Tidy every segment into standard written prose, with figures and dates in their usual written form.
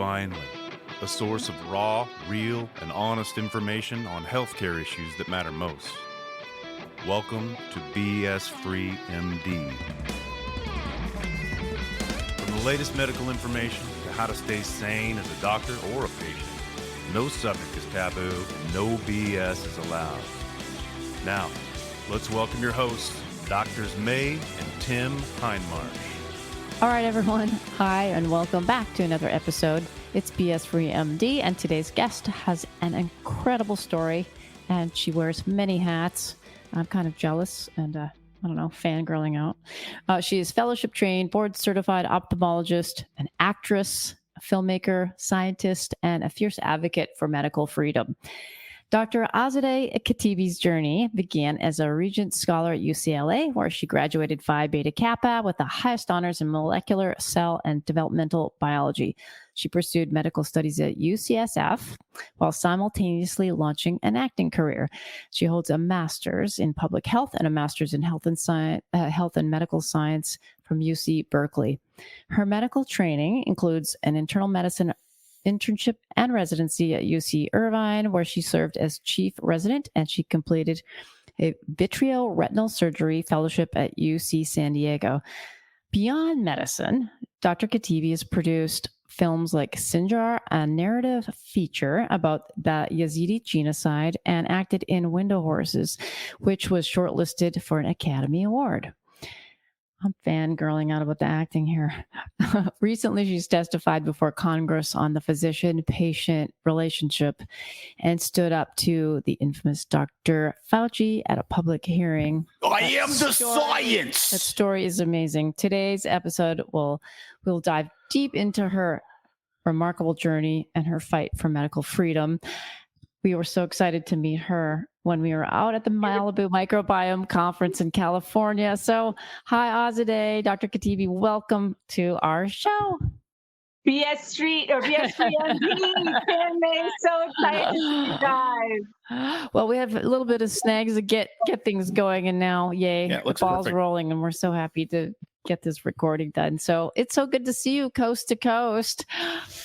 finally, a source of raw, real, and honest information on healthcare issues that matter most. Welcome to BS Free MD. From the latest medical information to how to stay sane as a doctor or a patient, no subject is taboo, no BS is allowed. Now, let's welcome your hosts, Doctors May and Tim Hindmarsh. All right, everyone. Hi, and welcome back to another episode. It's BS Free MD, and today's guest has an incredible story, and she wears many hats. I'm kind of jealous and, fangirling out. She is fellowship trained, board certified ophthalmologist, an actress, a filmmaker, scientist, and a fierce advocate for medical freedom. Dr. Azadeh Khatibi's journey began as a Regent scholar at UCLA, where she graduated Phi Beta Kappa with the highest honors in molecular, cell, and developmental biology. She pursued medical studies at UCSF while simultaneously launching an acting career. She holds a master's in public health and a master's in health and medical science from UC Berkeley. Her medical training includes an internal medicine internship and residency at UC Irvine, where she served as chief resident, and she completed a vitreo-retinal surgery fellowship at UC San Diego. Beyond medicine, Dr. Khatibi has produced films like Sinjar, a narrative feature about the Yazidi genocide, and acted in Window Horses, which was shortlisted for an Academy Award. I'm fangirling out about the acting here. Recently, she's testified before Congress on the physician-patient relationship and stood up to the infamous Dr. Fauci at a public hearing. I am the science! That story is amazing. Today's episode we'll dive deep into her remarkable journey and her fight for medical freedom. We were so excited to meet her when we were out at the Malibu Microbiome Conference in California. So, hi, Azadeh, Dr. Khatibi, welcome to our show. BS Street or BS Free MD, Tim May, so excited to see you guys. Well, we have a little bit of snags to get things going, and now, yay, the ball's rolling, and we're so happy to get this recording done. So it's so good to see you coast to coast.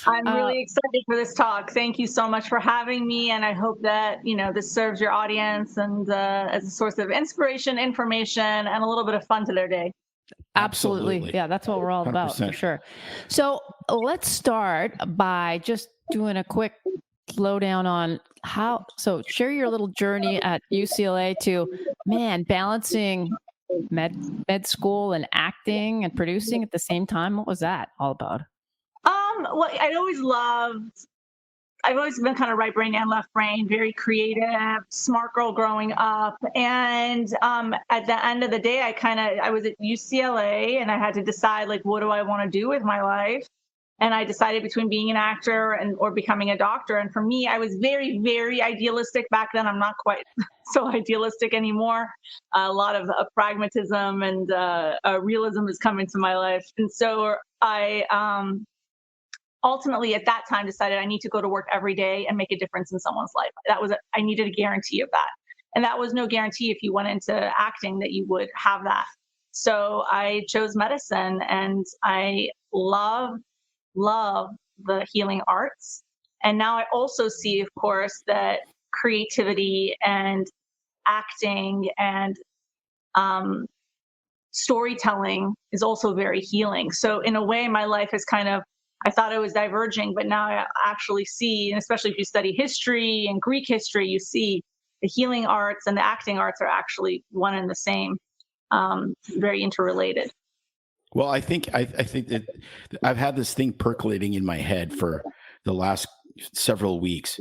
I'm really excited for this talk. Thank you so much for having me, and I hope that this serves your audience and as a source of inspiration, information, and a little bit of fun to their day. Absolutely. Yeah, that's what we're all 100%. About, for sure. So let's start by just doing a quick lowdown on share your little journey at UCLA to, balancing med school and acting and producing at the same time. What was that all about? Well, I've always been kind of right brain and left brain, very creative, smart girl growing up. And at the end of the day, I was at UCLA and I had to decide, what do I want to do with my life? And I decided between being an actor or becoming a doctor. And for me, I was very, very idealistic back then. I'm not quite so idealistic anymore. A lot of pragmatism and realism has come into my life. And so I ultimately at that time decided I need to go to work every day and make a difference in someone's life. I needed a guarantee of that. And that was no guarantee if you went into acting that you would have that. So I chose medicine, and I love the healing arts. And now I also see, of course, that creativity and acting and storytelling is also very healing. So in a way, my life is I thought I was diverging, but now I actually see, and especially if you study history and Greek history, you see the healing arts and the acting arts are actually one and the same, very interrelated. Well, I think that I've had this thing percolating in my head for the last several weeks,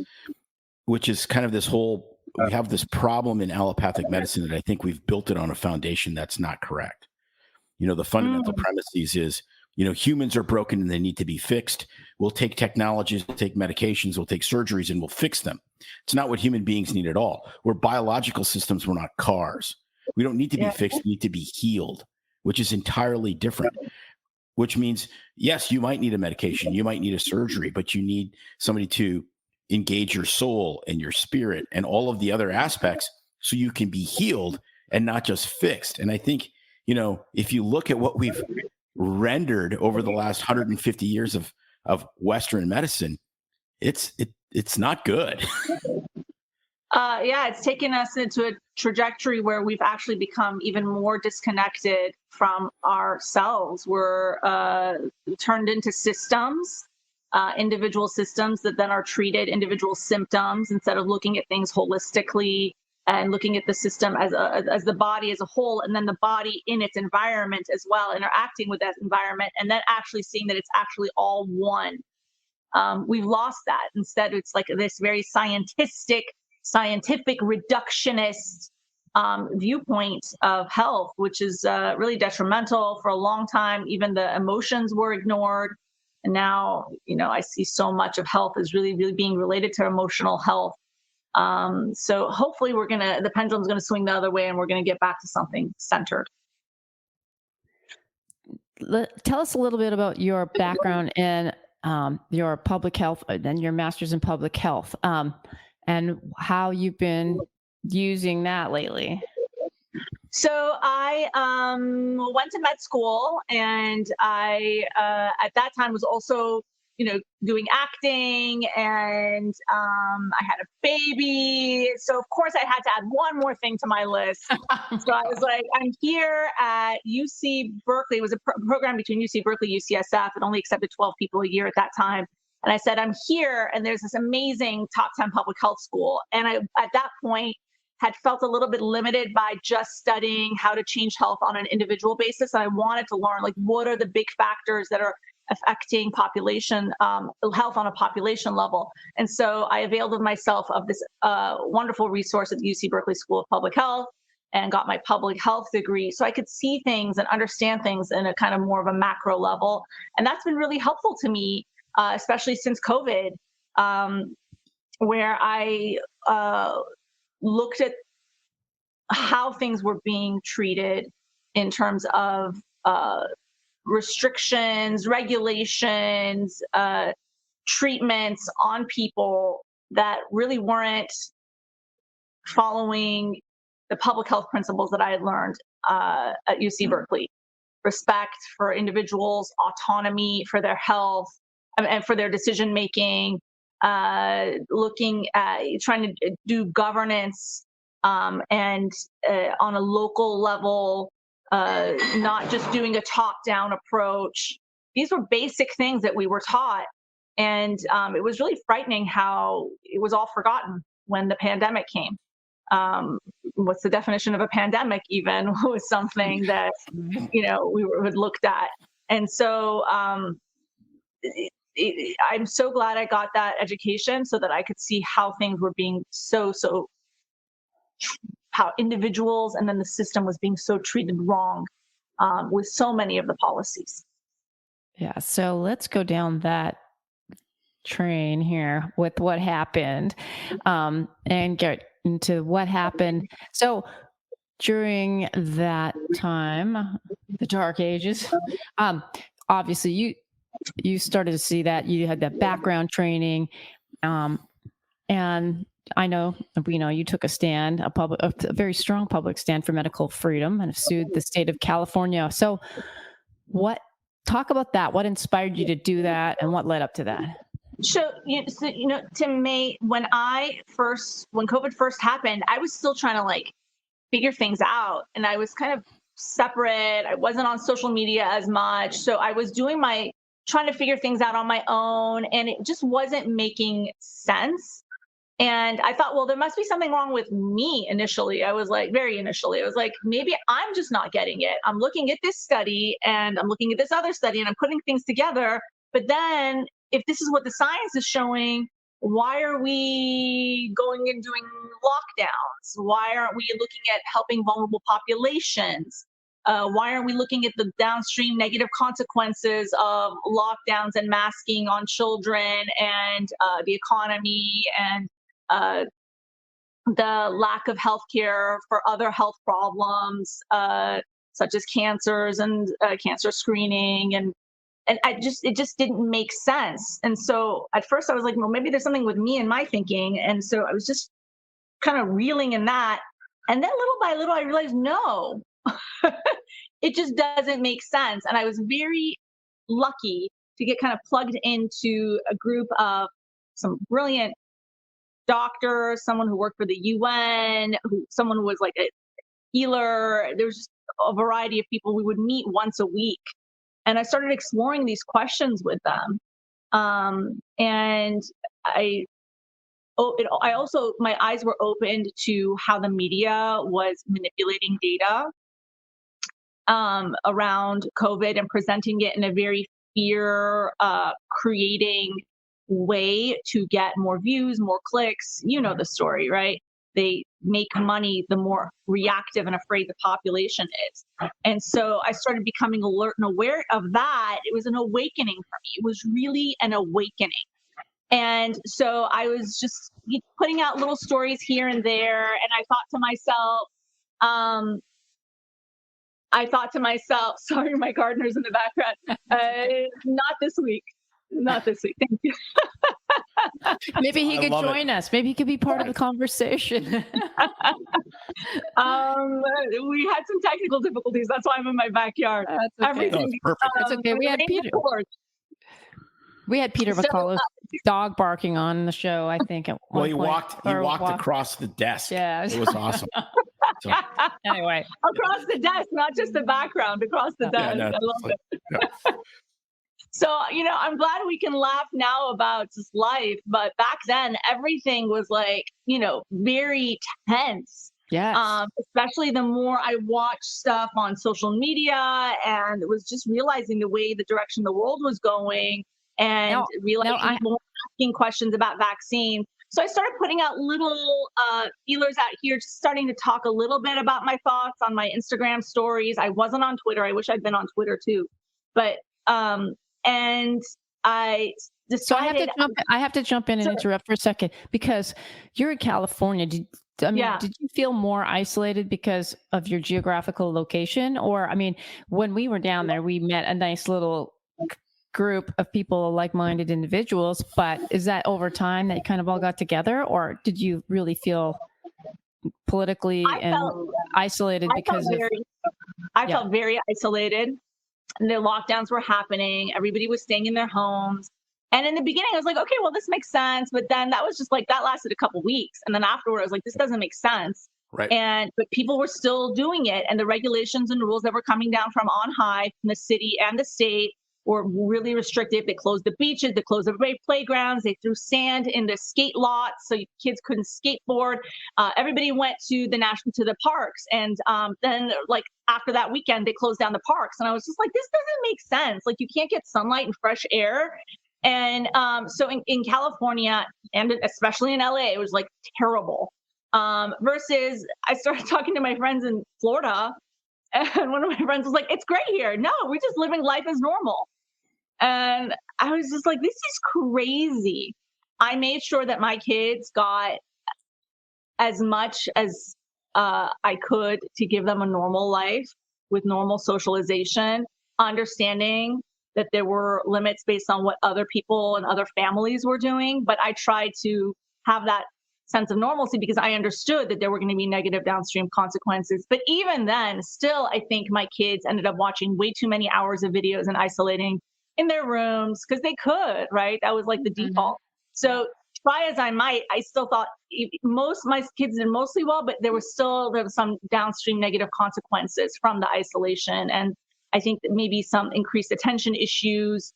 which is kind of we have this problem in allopathic medicine that I think we've built it on a foundation that's not correct. The fundamental premises is, humans are broken and they need to be fixed. We'll take technologies, we'll take medications, we'll take surgeries, and we'll fix them. It's not what human beings need at all. We're biological systems. We're not cars. We don't need to be fixed. We need to be healed, which is entirely different, which means, yes, you might need a medication, you might need a surgery, but you need somebody to engage your soul and your spirit and all of the other aspects so you can be healed and not just fixed. And I think, if you look at what we've rendered over the last 150 years of of Western medicine, it's not good. Yeah, it's taken us into a trajectory where we've actually become even more disconnected from ourselves. We're turned into systems, individual systems that then are treated individual symptoms instead of looking at things holistically and looking at the system as the body as a whole, and then the body in its environment as well, interacting with that environment, and then actually seeing that it's actually all one. We've lost that. Instead, it's like this very scientific reductionist viewpoint of health, which is really detrimental. For a long time, even the emotions were ignored. And now, I see so much of health is really, really being related to emotional health. So hopefully the pendulum's going to swing the other way and we're going to get back to something centered. Tell us a little bit about your background in your public health and your master's in public health, and how you've been using that lately. So I went to med school, and I at that time was also doing acting, and I had a baby. So of course I had to add one more thing to my list. So I was like, I'm here at UC Berkeley. It was a program between UC Berkeley, UCSF. It only accepted 12 people a year at that time. And I said, I'm here, and there's this amazing top 10 public health school. And I, at that point, had felt a little bit limited by just studying how to change health on an individual basis. And I wanted to learn, what are the big factors that are affecting population health on a population level. And so I availed myself of this wonderful resource at the UC Berkeley School of Public Health and got my public health degree, so I could see things and understand things in a kind of more of a macro level. And that's been really helpful to me, especially since COVID, where I looked at how things were being treated in terms of restrictions, regulations, treatments on people that really weren't following the public health principles that I had learned at UC Berkeley. Respect for individuals, autonomy for their health and for their decision making, looking at trying to do governance and on a local level, not just doing a top-down approach. These were basic things that we were taught, and it was really frightening how it was all forgotten when the pandemic came. What's the definition of a pandemic even was something that we would looked at. And so I'm so glad I got that education so that I could see how things were being how individuals and then the system was being so treated wrong with so many of the policies. Yeah, so let's go down that train here with what happened and get into what happened. So during that time, the dark ages, obviously you started to see that you had that background training, and I know you took a stand, a very strong public stand for medical freedom, and have sued the state of California. So talk about that. What inspired you to do that, and what led up to that? So to me, when COVID first happened, I was still trying to figure things out, and I was kind of separate. I wasn't on social media as much, so I was trying to figure things out on my own, and it just wasn't making sense. And I thought, well, there must be something wrong with me initially. I was maybe I'm just not getting it. I'm looking at this study and I'm looking at this other study and I'm putting things together. But then if this is what the science is showing, why are we going and doing lockdowns? Why aren't we looking at helping vulnerable populations? Why aren't we looking at the downstream negative consequences of lockdowns and masking on children and the economy and the lack of healthcare for other health problems, such as cancers and cancer screening, and it just didn't make sense. And so at first I was like, well, maybe there's something with me and my thinking, and so I was just kind of reeling in that. And then little by little I realized, no, it just doesn't make sense. And I was very lucky to get kind of plugged into a group of some brilliant doctors, someone who worked for the UN, someone who was like a healer. There was just a variety of people. We would meet once a week. And I started exploring these questions with them. And I also, my eyes were opened to how the media was manipulating data around COVID and presenting it in a very fear creating way to get more views, more clicks. You know the story, right? They make money the more reactive and afraid the population is. And so I started becoming alert and aware of that. It was an awakening for me. It was really an awakening. And so I was just putting out little stories here and there. And I thought to myself, sorry, my gardener's in the background. Not this week. Not this week. Thank you. Maybe he could join us. Maybe he could be part of the conversation. We had some technical difficulties. That's why I'm in my backyard. That's okay. Everything. Perfect. It's okay. We had Peter. We had Peter McCullough's dog barking on the show, I think. At Well, one he point. walked across the desk. Yeah. It was awesome. So, Anyway. Across the desk, not just the background, across the desk. no, I love it. yeah. So, I'm glad we can laugh now about just life, but back then everything was like, very tense. Yes. Especially the more I watched stuff on social media and was just realizing the direction the world was going and realizing people were asking questions about vaccine. So I started putting out little feelers out here, just starting to talk a little bit about my thoughts on my Instagram stories. I wasn't on Twitter. I wish I'd been on Twitter too. But and I decided. So I have to jump in and interrupt for a second because you're in California. Did you feel more isolated because of your geographical location? Or, when we were down there, we met a nice little group of people, like-minded individuals, but is that over time that you kind of all got together, or did you really feel politically isolated because I felt very isolated. And the lockdowns were happening. Everybody was staying in their homes. And in the beginning, I was like, okay, well, this makes sense. But then that was just like, that lasted a couple weeks. And then afterward, I was like, this doesn't make sense. Right. But people were still doing it. And the regulations and rules that were coming down from on high from the city and the state were really restrictive. They closed the beaches, they closed the playgrounds, they threw sand in the skate lots so kids couldn't skateboard. Everybody went to the parks, and then like after that weekend, they closed down the parks, and I was just like, this doesn't make sense. Like, you can't get sunlight and fresh air. And so in California, and especially in LA, it was like terrible. Versus I started talking to my friends in Florida, and one of my friends was like, it's great here. No, we're just living life as normal. And I was just like, this is crazy. I made sure that my kids got as much as I could to give them a normal life with normal socialization, understanding that there were limits based on what other people and other families were doing. But I tried to have that sense of normalcy because I understood that there were going to be negative downstream consequences. But even then, still, I think my kids ended up watching way too many hours of videos and isolating in their rooms because they could, right? That was like the default. So try as I might, I still thought my kids did mostly well, but there was some downstream negative consequences from the isolation. And I think that maybe some increased attention issues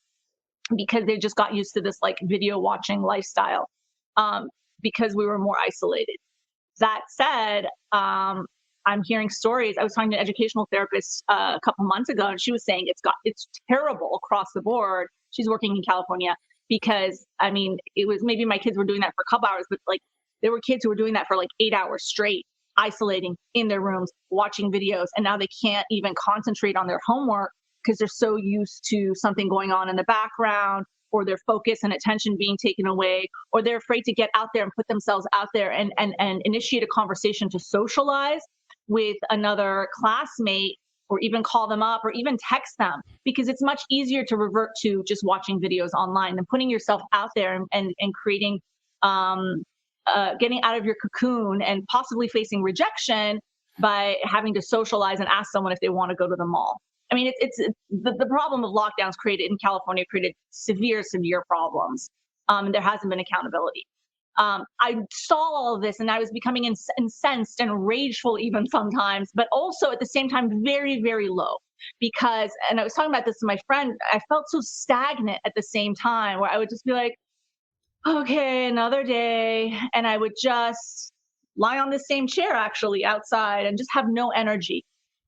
because they just got used to this like video watching lifestyle because we were more isolated. That said, I'm hearing stories. I was talking to an educational therapist a couple months ago, and she was saying it's terrible across the board. She's working in California because, it was maybe my kids were doing that for a couple hours, but like there were kids who were doing that for like 8 hours straight, isolating in their rooms, watching videos, and now they can't even concentrate on their homework because they're so used to something going on in the background, or their focus and attention being taken away, or they're afraid to get out there and put themselves out there and initiate a conversation to socialize with another classmate, or even call them up or even text them, because it's much easier to revert to just watching videos online than putting yourself out there and creating, getting out of your cocoon and possibly facing rejection by having to socialize and ask someone if they want to go to the mall. I mean, the problem of lockdowns created in California created severe problems. There hasn't been accountability. I saw all of this and I was becoming incensed and rageful even sometimes, but also at the same time, very, very low because, and I was talking about this to my friend, I felt so stagnant at the same time where I would just be like, okay, another day. And I would just lie on the same chair actually outside and just have no energy.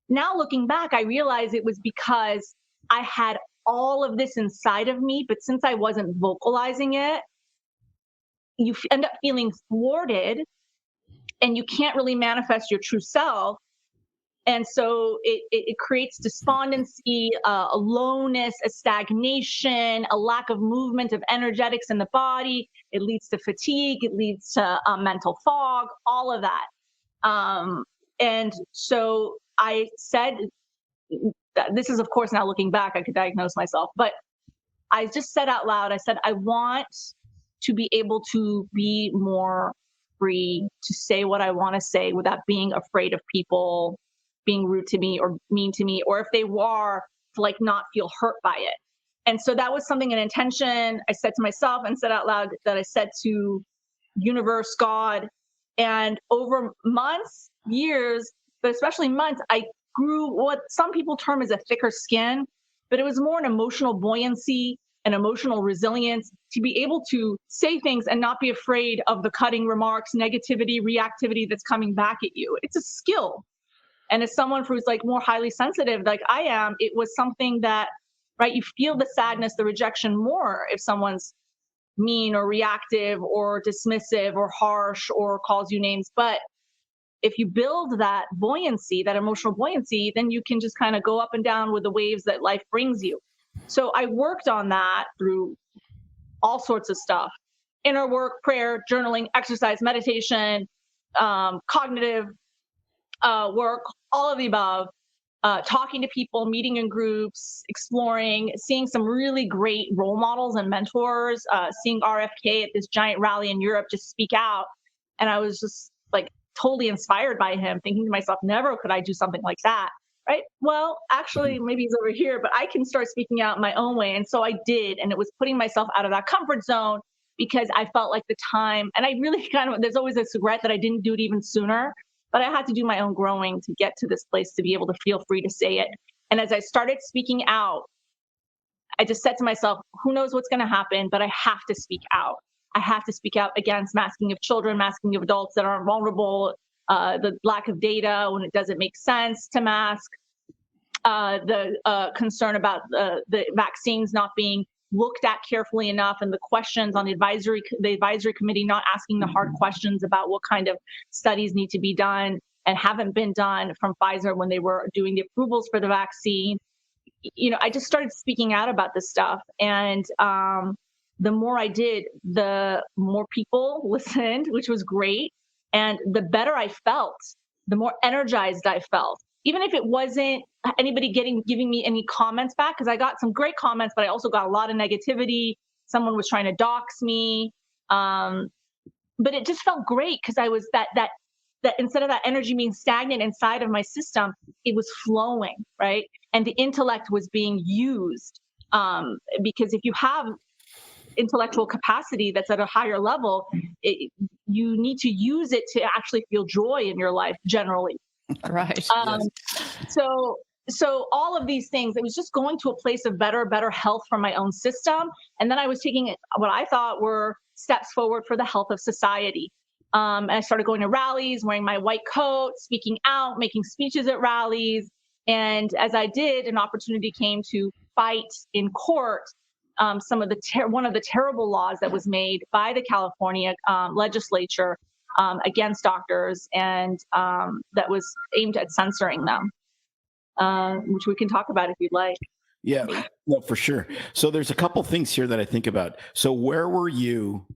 Now looking back, I realize it was because I had all of this inside of me, but since I wasn't vocalizing it, you end up feeling thwarted and you can't really manifest your true self. And so it creates despondency, a lowness, a stagnation, a lack of movement of energetics in the body. It leads to fatigue. It leads to mental fog, all of that. And so I said, this is, of course, now looking back, I could diagnose myself, but I just said out loud, I said, I want to be able to be more free to say what I want to say without being afraid of people being rude to me or mean to me, or if they were, to like not feel hurt by it. And so that was something, an intention I said to myself and said out loud that I said to universe, God. And over months, years, but especially months, I grew what some people term as a thicker skin, but it was more an emotional buoyancy and emotional resilience to be able to say things and not be afraid of the cutting remarks, negativity, reactivity that's coming back at you. It's a skill. And as someone who's like more highly sensitive, like I am, it was something that, right, you feel the sadness, the rejection more if someone's mean or reactive or dismissive or harsh or calls you names. But if you build that buoyancy, that emotional buoyancy, then you can just kind of go up and down with the waves that life brings you. So I worked on that through all sorts of stuff: inner work, prayer, journaling, exercise, meditation, cognitive work, all of the above, talking to people, meeting in groups, exploring, seeing some really great role models and mentors, seeing RFK at this giant rally in Europe just speak out. And I was just like totally inspired by him, thinking to myself, never could I do something like that. Right? Well, actually, maybe he's over here, but I can start speaking out my own way. And so I did. And it was putting myself out of that comfort zone because I felt like the time, and I really kind of, there's always this regret that I didn't do it even sooner, but I had to do my own growing to get to this place to be able to feel free to say it. And as I started speaking out, I just said to myself, who knows what's going to happen, but I have to speak out. I have to speak out against masking of children, masking of adults that are vulnerable, the lack of data when it doesn't make sense to mask, the concern about the vaccines not being looked at carefully enough, and the questions on the advisory committee not asking the hard questions about what kind of studies need to be done and haven't been done from Pfizer when they were doing the approvals for the vaccine. You know, I just started speaking out about this stuff, and the more I did, the more people listened, which was great, and the better I felt, the more energized I felt. Even if it wasn't anybody giving me any comments back, because I got some great comments, but I also got a lot of negativity. Someone was trying to dox me, but it just felt great because I was that instead of that energy being stagnant inside of my system, it was flowing, right? And the intellect was being used, because if you have intellectual capacity that's at a higher level, you need to use it to actually feel joy in your life generally. Right. Yes. So all of these things, it was just going to a place of better health for my own system. And then I was taking what I thought were steps forward for the health of society. And I started going to rallies, wearing my white coat, speaking out, making speeches at rallies. And as I did, an opportunity came to fight in court some of the one of the terrible laws that was made by the California legislature against doctors, and that was aimed at censoring them, which we can talk about if you'd like. Yeah, no, for sure. So there's a couple things here that I think about. So where were you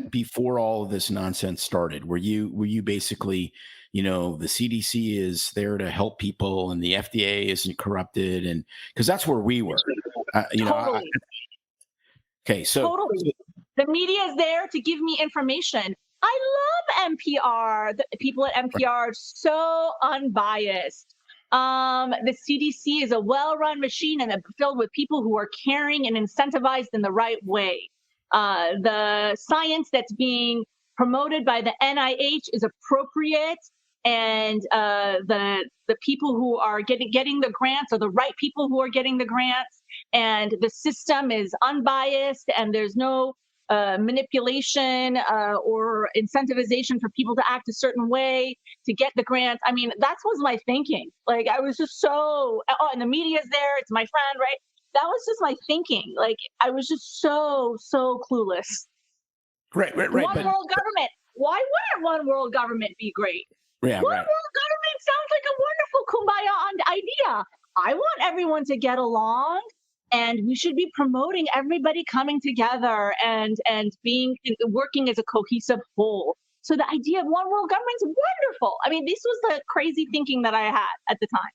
before all of this nonsense started? Were you basically, you know, the CDC is there to help people and the FDA isn't corrupted, and because that's where we were. You know, okay, so totally. The media is there to give me information. I love NPR. The people at NPR are so unbiased. The CDC is a well-run machine and filled with people who are caring and incentivized in the right way. The science that's being promoted by the NIH is appropriate, and the people who are getting the grants are the right people who are getting the grants, and the system is unbiased, and there's no manipulation or incentivization for people to act a certain way to get the grants. I mean, that was my thinking. Like, I was just so, oh, and the media's there, it's my friend, right? That was just my thinking. Like, I was just so clueless. Right. One world government. Why wouldn't one world government be great? Yeah, one world government sounds like a wonderful kumbaya idea. I want everyone to get along, and we should be promoting everybody coming together and working as a cohesive whole. So the idea of one world government is wonderful. I mean, this was the crazy thinking that I had at the time.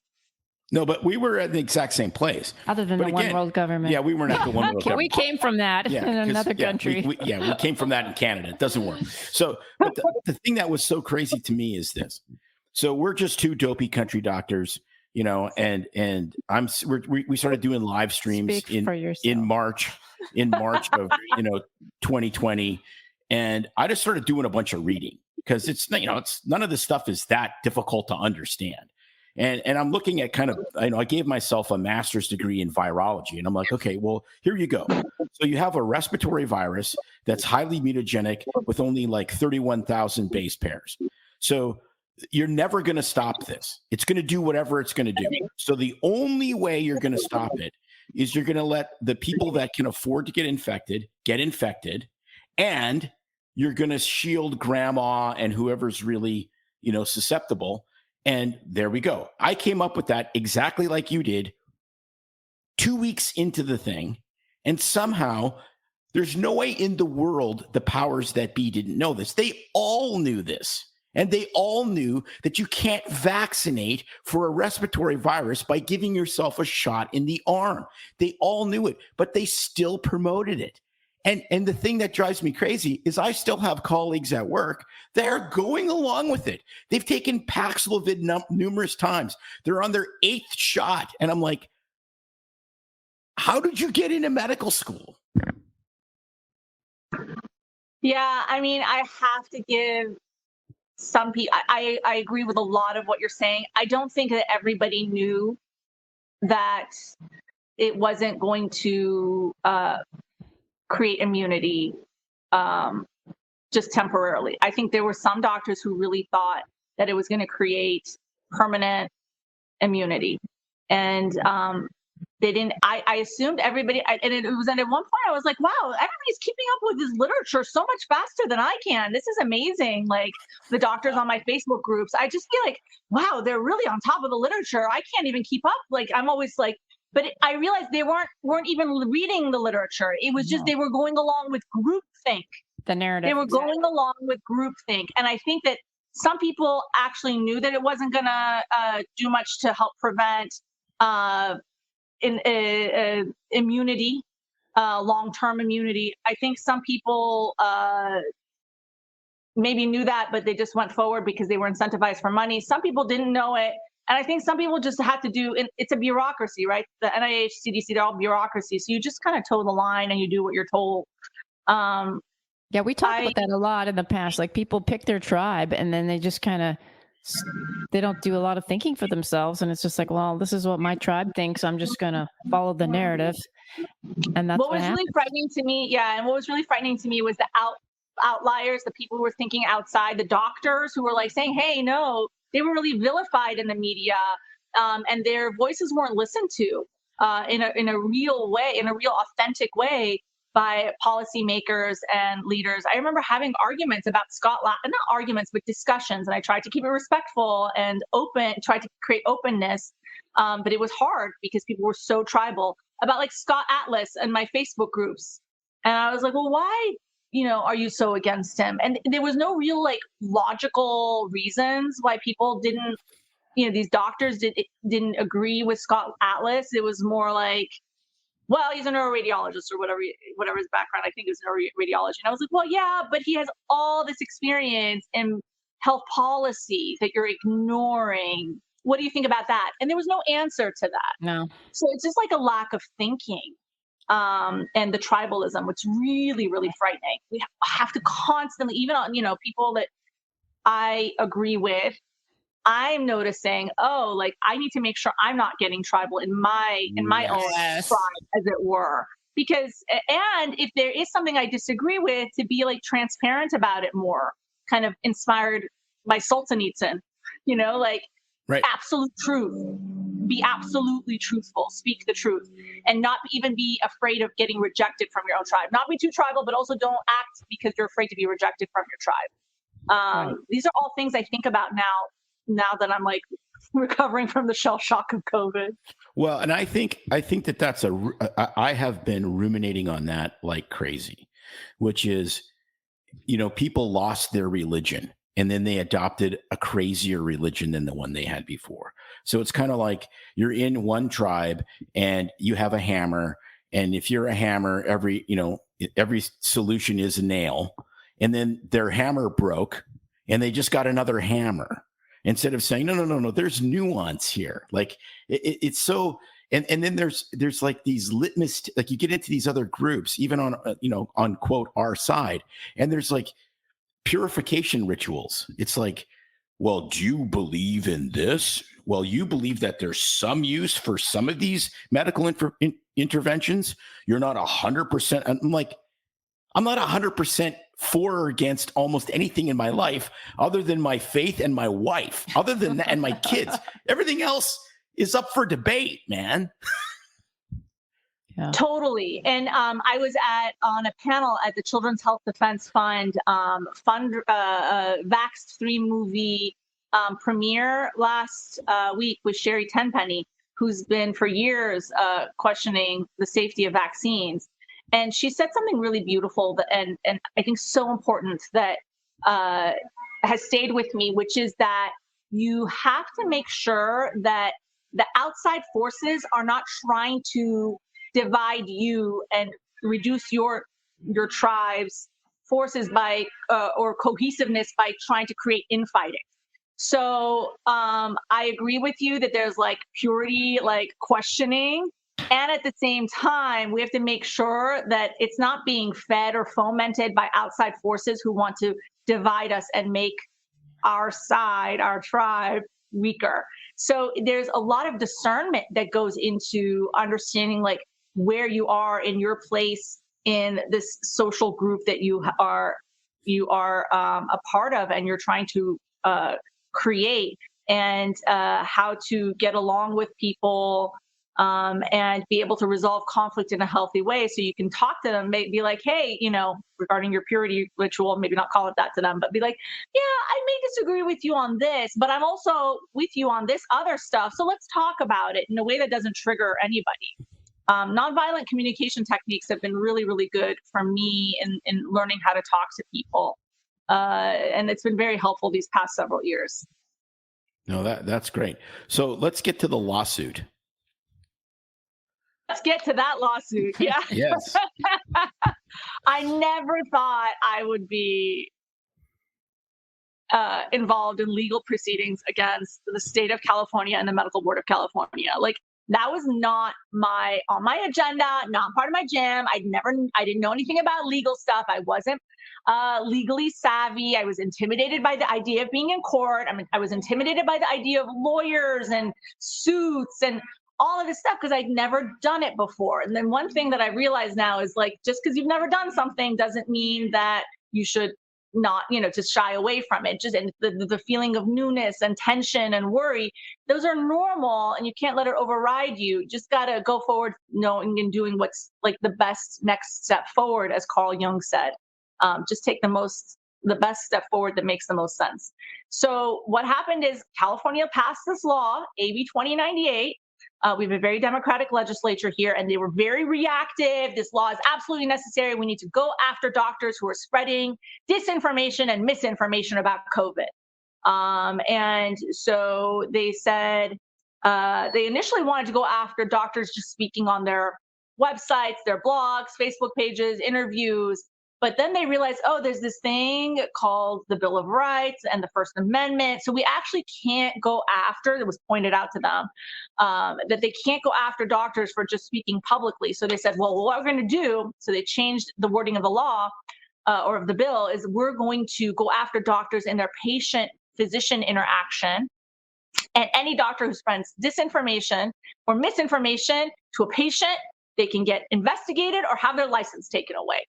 No, but we were at the exact same place. Other than the one world government. Yeah, we weren't at the one world government. We came from that in another country. We came from that in Canada. It doesn't work. So, but the thing that was so crazy to me is this. So we're just two dopey country doctors, you know, and we started doing live streams in March of 2020, and I just started doing a bunch of reading because it's none of this stuff is that difficult to understand. And I'm looking at kind of, I gave myself a master's degree in virology, and I'm like, okay, well, here you go. So you have a respiratory virus that's highly mutagenic with only like 31,000 base pairs. So you're never going to stop this. It's going to do whatever it's going to do. So the only way you're going to stop it is you're going to let the people that can afford to get infected, and you're going to shield grandma and whoever's really, susceptible. And there we go. I came up with that exactly like you did 2 weeks into the thing. And somehow there's no way in the world the powers that be didn't know this. They all knew this. And they all knew that you can't vaccinate for a respiratory virus by giving yourself a shot in the arm. They all knew it, but they still promoted it. And the thing that drives me crazy is I still have colleagues at work that are going along with it. They've taken Paxlovid numerous times. They're on their 8th shot. And I'm like, how did you get into medical school? Yeah, I mean, I have to give some people, I agree with a lot of what you're saying. I don't think that everybody knew that it wasn't going to create immunity just temporarily. I think there were some doctors who really thought that it was going to create permanent immunity. And they didn't, I assumed everybody, and it was, and at one point I was like, wow, everybody's keeping up with this literature so much faster than I can. This is amazing. Like, the doctors on my Facebook groups, I just feel like, wow, they're really on top of the literature. I can't even keep up. Like, I'm always like, but I realized they weren't even reading the literature. It was just, they were going along with groupthink. The narrative. They were going along with groupthink. And I think that some people actually knew that it wasn't going to do much to help prevent immunity, long-term immunity. I think some people maybe knew that, but they just went forward because they were incentivized for money. Some people didn't know it. And I think some people just had to do, it's a bureaucracy, right? The NIH, CDC, they're all bureaucracy. So you just kind of toe the line and you do what you're told. Yeah, we talked about that a lot in the past. Like, people pick their tribe and then they just kind of, they don't do a lot of thinking for themselves. And it's just like, well, this is what my tribe thinks. I'm just going to follow the narrative. And that's what was really frightening to me. Yeah. And what was really frightening to me was the outliers, the people who were thinking outside, the doctors who were like saying, hey, no, they were really vilified in the media, and their voices weren't listened to in a real way, in a real authentic way by policymakers and leaders. I remember having arguments about not arguments, but discussions, and I tried to keep it respectful and open, tried to create openness, but it was hard because people were so tribal about, like, Scott Atlas and my Facebook groups. And I was like, well, why are you so against him? And there was no real, like, logical reasons why people didn't, these doctors didn't agree with Scott Atlas. It was more like, well, he's a neuroradiologist or whatever his background, I think, is neuroradiology. And I was like, well, yeah, but he has all this experience in health policy that you're ignoring. what do you think about that? And there was no answer to that. No. So it's just like a lack of thinking, and the tribalism, which is really, really frightening. We have to constantly, even on, people that I agree with, I'm noticing, oh, like I need to make sure I'm not getting tribal in my own Yes. tribe, as it were. Because, and if there is something I disagree with, to be like transparent about it more, kind of inspired by Solzhenitsyn, like Right. absolute truth. Be absolutely truthful, speak the truth, and not even be afraid of getting rejected from your own tribe. Not be too tribal, but also don't act because you're afraid to be rejected from your tribe. Right. These are all things I think about now that I'm like recovering from the shell shock of COVID. Well, and I think that's I have been ruminating on that like crazy, which is, people lost their religion and then they adopted a crazier religion than the one they had before. So it's kind of like you're in one tribe and you have a hammer, and if you're a hammer, every solution is a nail, and then their hammer broke and they just got another hammer. Instead of saying, no, there's nuance here. Like it's so, and then there's like these litmus, like you get into these other groups, even on, on quote, our side, and there's like purification rituals. It's like, well, do you believe in this? Well, you believe that there's some use for some of these medical interventions. You're not 100%. I'm like, I'm not 100% for or against almost anything in my life other than my faith and my wife, other than that, and my kids. Everything else is up for debate, man. Yeah. Totally. And I was on a panel at the Children's Health Defense Fund Vaxxed 3 movie premiere last week with Sherry Tenpenny, who's been for years questioning the safety of vaccines. And she said something really beautiful and I think so important that has stayed with me, which is that you have to make sure that the outside forces are not trying to divide you and reduce your tribe's forces by or cohesiveness by trying to create infighting. So I agree with you that there's like purity, like questioning. And at the same time, we have to make sure that it's not being fed or fomented by outside forces who want to divide us and make our side, our tribe, weaker. So there's a lot of discernment that goes into understanding like where you are in your place in this social group that you are a part of and you're trying to create, and how to get along with people. And be able to resolve conflict in a healthy way. So you can talk to them, be like, hey, regarding your purity ritual, maybe not call it that to them, but be like, yeah, I may disagree with you on this, but I'm also with you on this other stuff. So let's talk about it in a way that doesn't trigger anybody. Nonviolent communication techniques have been really, really good for me in learning how to talk to people. And it's been very helpful these past several years. No, that's great. So let's get to the lawsuit. Let's get to that lawsuit. Yeah. Yes. I never thought I would be involved in legal proceedings against the state of California and the Medical Board of California. Like that was not on my agenda, not part of my jam. I didn't know anything about legal stuff. I wasn't legally savvy. I was intimidated by the idea of being in court. I was intimidated by the idea of lawyers and suits and all of this stuff because I'd never done it before. And then one thing that I realize now is like, just because you've never done something doesn't mean that you should not, just shy away from it. Just and the feeling of newness and tension and worry, those are normal and you can't let it override you. Just got to go forward knowing and doing what's like the best next step forward, as Carl Jung said. Just take the best step forward that makes the most sense. So what happened is California passed this law, AB 2098. We have a very democratic legislature here, and they were very reactive. This law is absolutely necessary. We need to go after doctors who are spreading disinformation and misinformation about COVID. And so they said they initially wanted to go after doctors just speaking on their websites, their blogs, Facebook pages, interviews. But then they realized, oh, there's this thing called the Bill of Rights and the First Amendment. So we actually can't go after, it was pointed out to them, that they can't go after doctors for just speaking publicly. So they said, well, what we're going to do, so they changed the wording of the law or of the bill, is we're going to go after doctors in their patient-physician interaction. And any doctor who spreads disinformation or misinformation to a patient, they can get investigated or have their license taken away.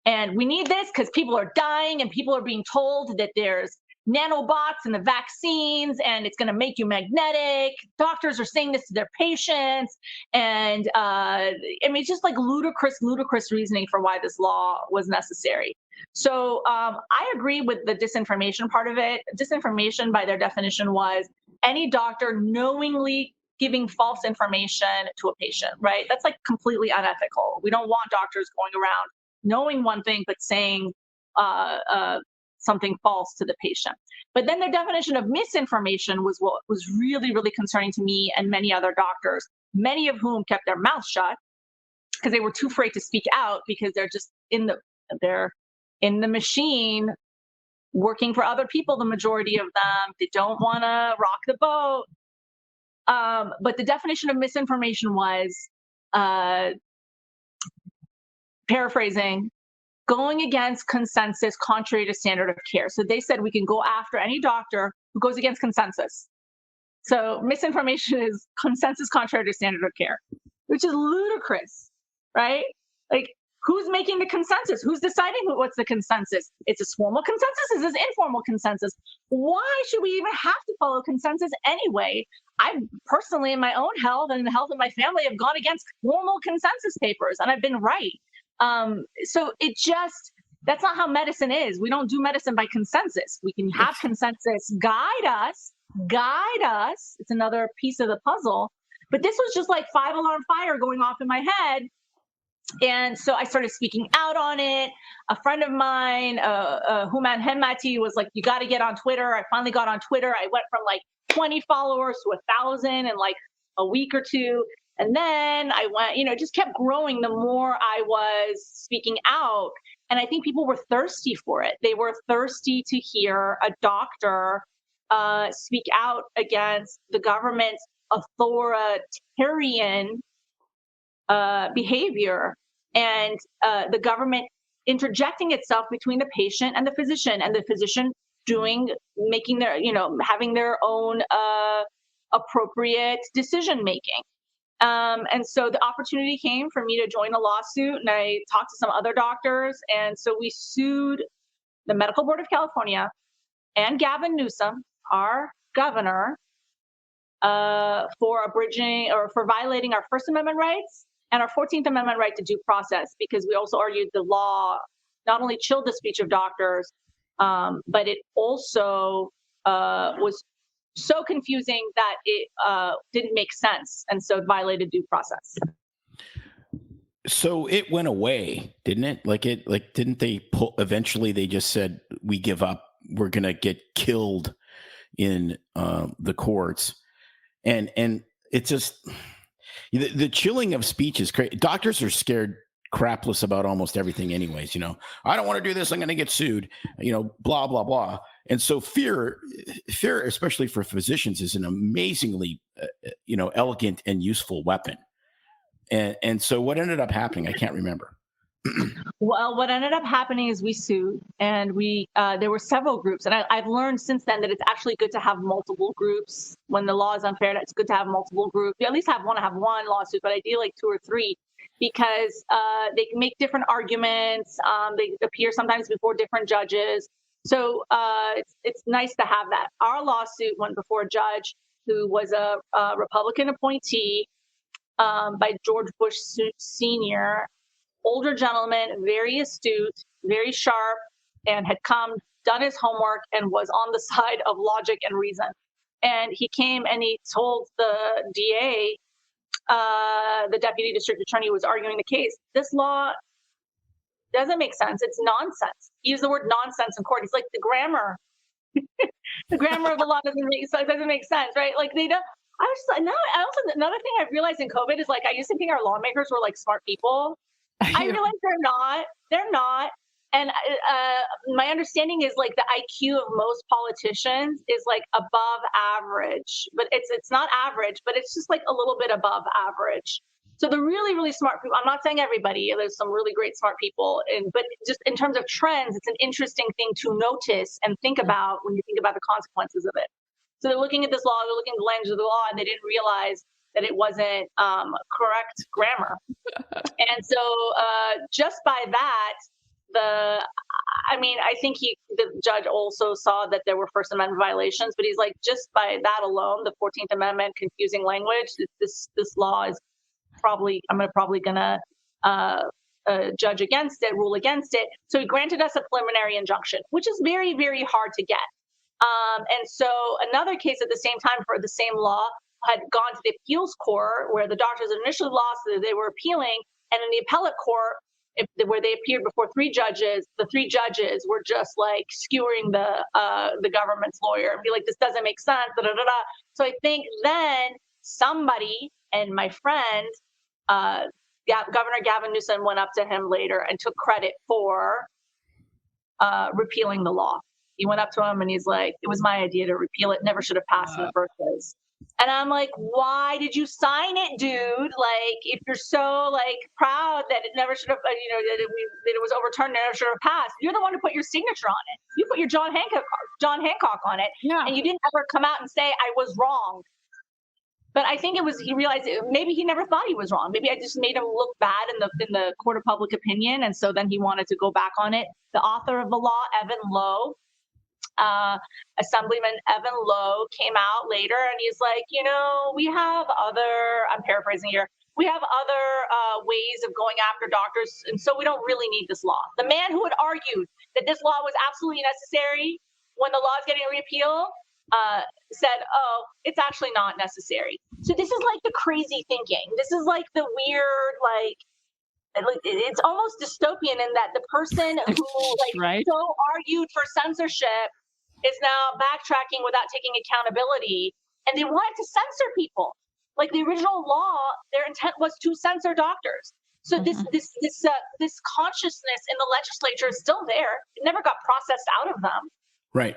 And we need this because people are dying and people are being told that there's nanobots in the vaccines and it's going to make you magnetic. Doctors are saying this to their patients. And I mean, it's just like ludicrous reasoning for why this law was necessary. So I agree with the disinformation part of it. Disinformation, by their definition, was any doctor knowingly giving false information to a patient, right? That's like completely unethical. We don't want doctors going around knowing one thing but saying something false to the patient. But then their definition of misinformation was what was really, really concerning to me and many other doctors, many of whom kept their mouths shut because they were too afraid to speak out because they're just they're in the machine working for other people, the majority of them. They don't want to rock the boat. But the definition of misinformation was, paraphrasing, going against consensus contrary to standard of care. So they said we can go after any doctor who goes against consensus. So misinformation is consensus contrary to standard of care, which is ludicrous, right? Like, who's making the consensus? Who's deciding what's the consensus? It's a formal consensus? Is this informal consensus? Why should we even have to follow consensus anyway? I personally, in my own health and the health of my family, have gone against formal consensus papers, and I've been right. So that's not how medicine is. We don't do medicine by consensus. We can have consensus guide us. It's another piece of the puzzle. But this was just like 5-alarm fire going off in my head. And so I started speaking out on it. A friend of mine, Human Hemmati, was like, you got to get on Twitter. I finally got on Twitter. I went from like 20 followers to 1,000 in like a week or two. And then I went, it just kept growing the more I was speaking out. And I think people were thirsty for it. They were thirsty to hear a doctor speak out against the government's authoritarian behavior and the government interjecting itself between the patient and the physician having their own appropriate decision making. And so the opportunity came for me to join a lawsuit, and I talked to some other doctors. And so we sued the Medical Board of California and Gavin Newsom, our governor, for abridging or for violating our First Amendment rights and our 14th Amendment right to due process, because we also argued the law not only chilled the speech of doctors, but it also was so confusing that it didn't make sense, and so it violated due process. So it went away, didn't it? Didn't they eventually they just said, we give up, we're going to get killed in the courts. And it's just, the chilling of speech is crazy. Doctors are scared crapless about almost everything anyways. I don't want to do this, I'm going to get sued, blah, blah, blah. And so fear, especially for physicians, is an amazingly, elegant and useful weapon. And so what ended up happening, I can't remember. Well, what ended up happening is we sued, and there were several groups. And I've learned since then that it's actually good to have multiple groups. When the law is unfair, it's good to have multiple groups. You at least have one lawsuit, but ideally like 2 or 3, because they can make different arguments. They appear sometimes before different judges. So it's nice to have that. Our lawsuit went before a judge who was a Republican appointee by George Bush Sr., older gentleman, very astute, very sharp, and had done his homework, and was on the side of logic and reason. And he came and he told the DA, the deputy district attorney who was arguing the case, this law doesn't make sense. It's nonsense. He used the word nonsense in court. He's like, the grammar of the law doesn't make sense, right? Like, they don't. I was just like, another thing I've realized in COVID is, like, I used to think our lawmakers were like smart people. I realize they're not. And my understanding is like the IQ of most politicians is like above average, but it's not average, but it's just like a little bit above average. So the really, really smart people, I'm not saying everybody, there's some really great smart people, but just in terms of trends, it's an interesting thing to notice and think about when you think about the consequences of it. So they're looking at this law, they're looking at the language of the law, and they didn't realize that it wasn't correct grammar. And so just by that, I think the judge also saw that there were First Amendment violations, but he's like, just by that alone, the 14th Amendment, confusing language, this law is I'm probably gonna judge against it, rule against it. So he granted us a preliminary injunction, which is very, very hard to get. And so another case at the same time for the same law had gone to the appeals court, where the doctors initially lost, they were appealing, and in the appellate court, where they appeared before three judges, the three judges were just like skewering the government's lawyer and be like, this doesn't make sense. Da, da, da, da. So I think then somebody, and my friend, Governor Gavin Newsom, went up to him later and took credit for repealing the law. He went up to him and he's like, it was my idea to repeal it. Never should have passed in the first place. And I'm like, why did you sign it, dude? Like, if you're so like proud that it never should have, that it was overturned, never should have passed. You're the one who put your signature on it. You put your John Hancock on it, and you didn't ever come out and say I was wrong. But I think he realized maybe he never thought he was wrong. Maybe I just made him look bad in the court of public opinion, and so then he wanted to go back on it. The author of the law, Evan Lowe. Assemblyman Evan Lowe came out later and he's like, we have other, I'm paraphrasing here, we have other ways of going after doctors, and so we don't really need this law. The man who had argued that this law was absolutely necessary when the law is getting repealed said, oh, it's actually not necessary. So this is like the crazy thinking. This is like the weird, it's almost dystopian in that the person who right. so argued for censorship is now backtracking without taking accountability, and they wanted to censor people. Like the original law, their intent was to censor doctors. So this consciousness in the legislature is still there. It never got processed out of them. Right.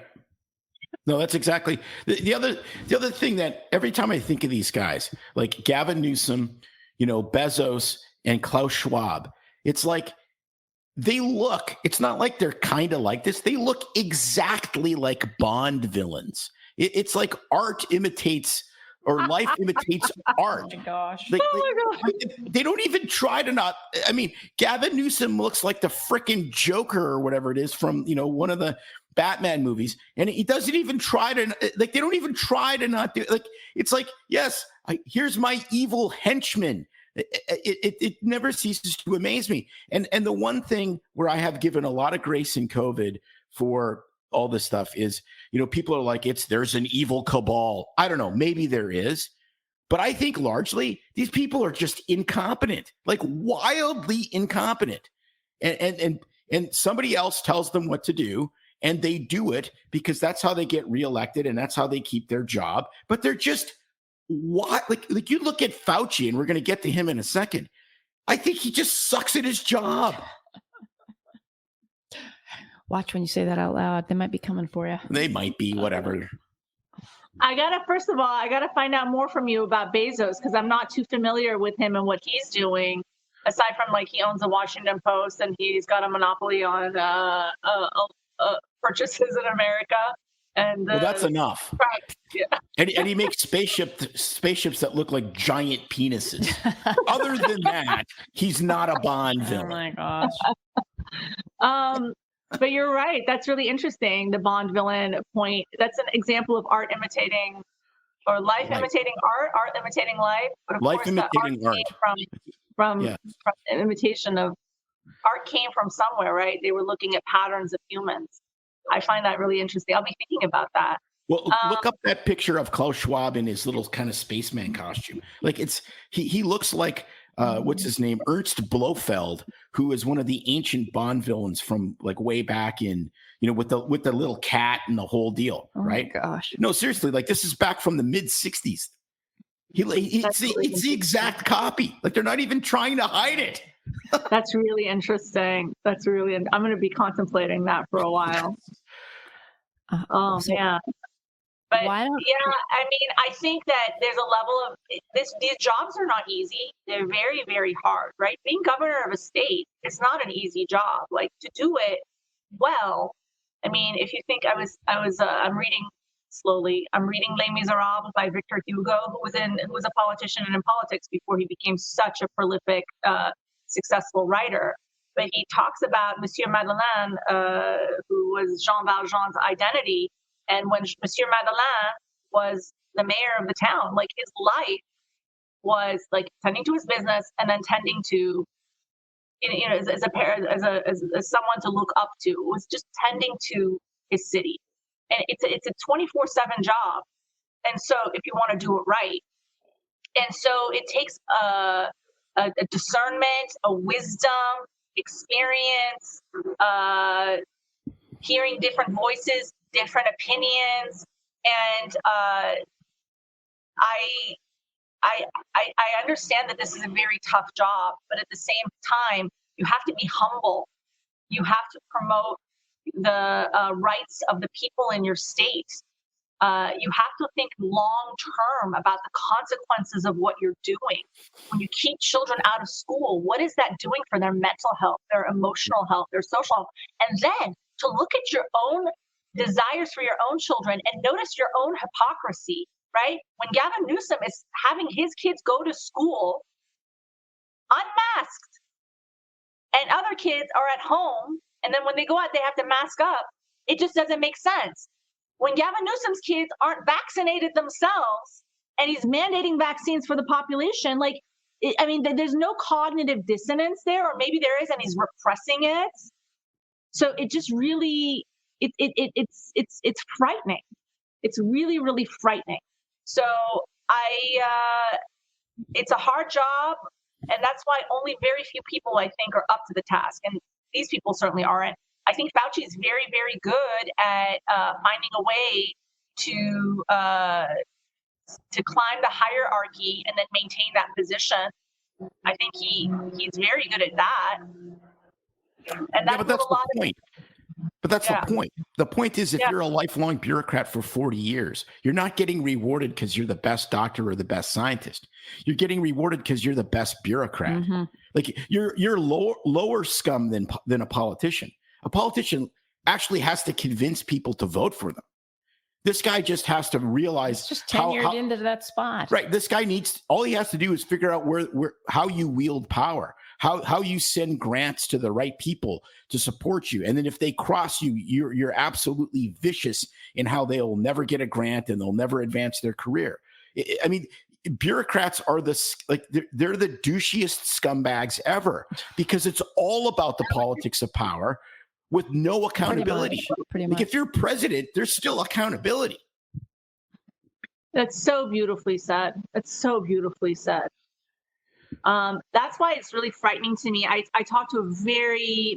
No, that's exactly the other thing that every time I think of these guys, like Gavin Newsom, Bezos and Klaus Schwab, it's like it's not like they're kind of like this. They look exactly like Bond villains. It's like art imitates or life imitates art. Oh my gosh. They don't even try to not. I mean, Gavin Newsom looks like the frickin' Joker or whatever it is from, one of the Batman movies. And he doesn't even try to, they don't even try to not do it. It's like, yes, here's my evil henchman. It never ceases to amaze me. And the one thing where I have given a lot of grace in COVID for all this stuff is, people are like, there's an evil cabal. I don't know, maybe there is, but I think largely these people are just incompetent, like wildly incompetent. And somebody else tells them what to do, and they do it because that's how they get reelected and that's how they keep their job. But they're just like you look at Fauci, and we're going to get to him in a second. I think he just sucks at his job. Watch when you say that out loud. They might be coming for you. They might be, whatever. First of all, I got to find out more from you about Bezos, because I'm not too familiar with him and what he's doing, aside from he owns the Washington Post and he's got a monopoly on purchases in America. And well, that's enough. Right. Yeah. And he makes spaceships that look like giant penises. Other than that, he's not a Bond villain. Oh my gosh. But you're right. That's really interesting. The Bond villain point. That's an example of art imitating, or life imitating art imitating life. But of life course, imitating art. From imitation of art came from somewhere, right? They were looking at patterns of humans. I find that really interesting. I'll be thinking about that. Well, look up that picture of Klaus Schwab in his little kind of spaceman costume. He looks like what's his name, Ernst Blofeld, who is one of the ancient Bond villains from way back in, with the little cat and the whole deal, right? Oh my gosh. No, seriously, this is back from the mid '60s. It's the exact copy. They're not even trying to hide it. That's really interesting. I'm going to be contemplating that for a while. Oh, so man. But why don't yeah, I mean, I think that there's a level of these jobs are not easy. They're very, very hard, right? Being governor of a state, it's not an easy job. Like, to do it well, I mean, if you think I'm reading slowly. I'm reading Les Miserables by Victor Hugo, who was a politician and in politics before he became such a prolific, successful writer. But he talks about Monsieur Madeleine, who was Jean Valjean's identity. And when Monsieur Madeleine was the mayor of the town, like, his life was like tending to his business and then tending to, you know, as someone to look up to. It was just tending to his city, and it's a 24/7 job. And so if you want to do it right, and so it takes a discernment, a wisdom, experience, hearing different voices, different opinions, and I understand that this is a very tough job, but at the same time, you have to be humble. You have to promote the rights of the people in your state. You have to think long term about the consequences of what you're doing. When you keep children out of school, what is that doing for their mental health, their emotional health, their social health? And then to look at your own desires for your own children and notice your own hypocrisy, right? When Gavin Newsom is having his kids go to school unmasked and other kids are at home, and then when they go out, they have to mask up, it just doesn't make sense. When Gavin Newsom's kids aren't vaccinated themselves and he's mandating vaccines for the population, like, I mean, there's no cognitive dissonance there, or maybe there is, and he's repressing it. So it just really, it's frightening. It's really, really frightening. So it's a hard job, and that's why only very few people, I think, are up to the task. And these people certainly aren't. I think Fauci is very, very good at finding a way to climb the hierarchy and then maintain that position. I think he's very good at that. And that's the point. But that's the point. The point is, if you're a lifelong bureaucrat for 40 years, you're not getting rewarded because you're the best doctor or the best scientist. You're getting rewarded because you're the best bureaucrat. Mm-hmm. Like, you're lower scum than a politician. A politician actually has to convince people to vote for them. This guy just has to realize, just tenured into that spot. Right. This guy all he has to do is figure out how you wield power, how you send grants to the right people to support you. And then if they cross you, you're absolutely vicious in how they'll never get a grant and they'll never advance their career. I mean, bureaucrats are they're the douchiest scumbags ever, because it's all about the politics of power with no accountability. Pretty much. Like, if you're president, there's still accountability. That's so beautifully said. That's so beautifully said. That's why it's really frightening to me. I talked to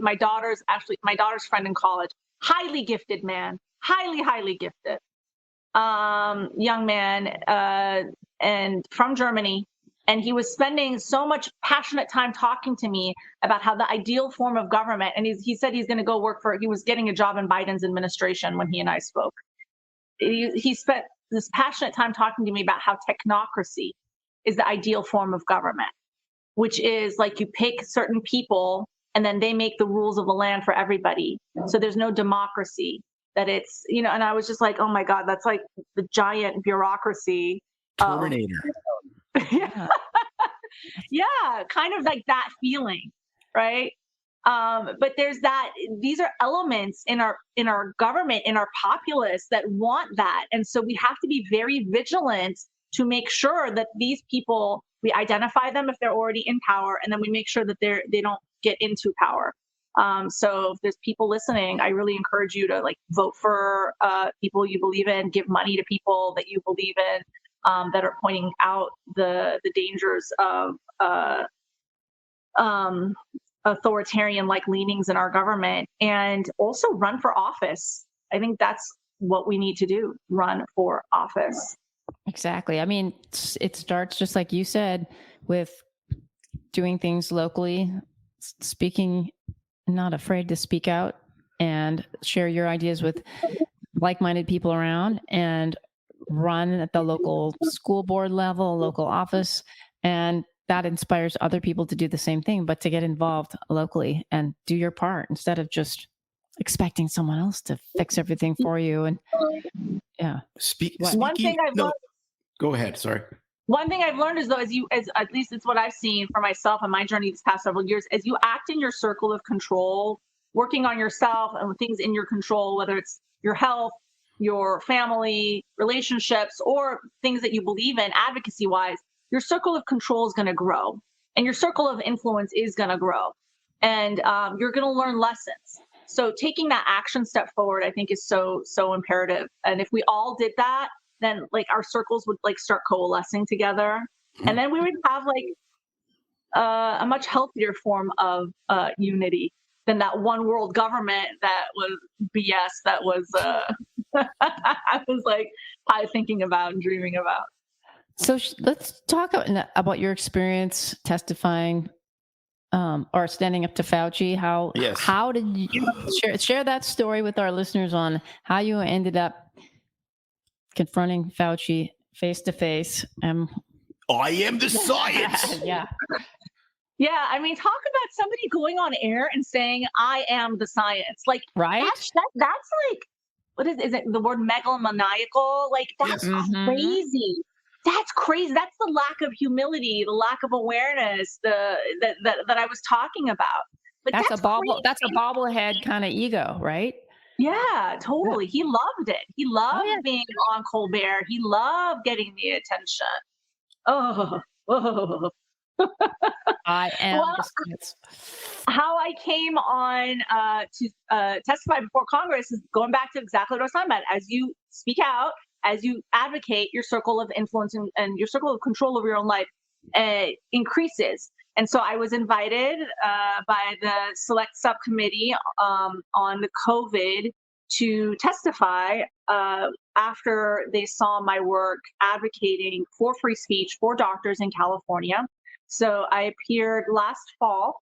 my daughter's friend in college, highly gifted man, highly gifted young man, and from Germany. And he was spending so much passionate time talking to me about how the ideal form of government, and he said he's going to go he was getting a job in Biden's administration when he and I spoke. He spent this passionate time talking to me about how technocracy is the ideal form of government, which is like you pick certain people and then they make the rules of the land for everybody. So there's no democracy, that it's, and I was just like, oh my God, that's like the giant bureaucracy. Terminator. Yeah, kind of like that feeling, right? But these are elements in our government, in our populace, that want that. And so we have to be very vigilant to make sure that these people, we identify them if they're already in power, and then we make sure that they don't get into power. So if there's people listening, I really encourage you to vote for people you believe in, give money to people that you believe in, that are pointing out the dangers of authoritarian-like leanings in our government, and also run for office. I think that's what we need to do, run for office. Exactly. I mean, it starts, just like you said, with doing things locally speaking, not afraid to speak out and share your ideas with like-minded people around, and run at the local school board level, local office, and that inspires other people to do the same thing, but to get involved locally and do your part instead of just expecting someone else to fix everything for you. And yeah. One thing I've learned. Go ahead. Sorry. One thing I've learned is, though, as at least it's what I've seen for myself and my journey these past several years, as you act in your circle of control, working on yourself and things in your control, whether it's your health, your family, relationships, or things that you believe in advocacy-wise, your circle of control is going to grow, and your circle of influence is going to grow, and you're going to learn lessons. So taking that action step forward, I think, is so imperative. And if we all did that, then like our circles would like start coalescing together, and then we would have like a much healthier form of unity than that one world government that was BS. That was I was like thinking about and dreaming about. So let's talk about your experience testifying or standing up to Fauci. How did you share that story with our listeners on how you ended up confronting Fauci face to face? I am the science. Yeah. Yeah, I mean, talk about somebody going on air and saying, "I am the science." Like, right? That's like, what is it? The word megalomaniacal? Like, that's crazy. That's crazy. That's the lack of humility, the lack of awareness, that I was talking about. Like, that's a bobblehead kind of ego, right? Yeah, totally. He loved it. He loved being on Colbert. He loved getting the attention. I am the science. How I came on to testify before Congress is going back to exactly what I was talking about. As you speak out, as you advocate, your circle of influence and your circle of control over your own life increases. And so I was invited by the select subcommittee on the COVID to testify after they saw my work advocating for free speech for doctors in California. So I appeared last fall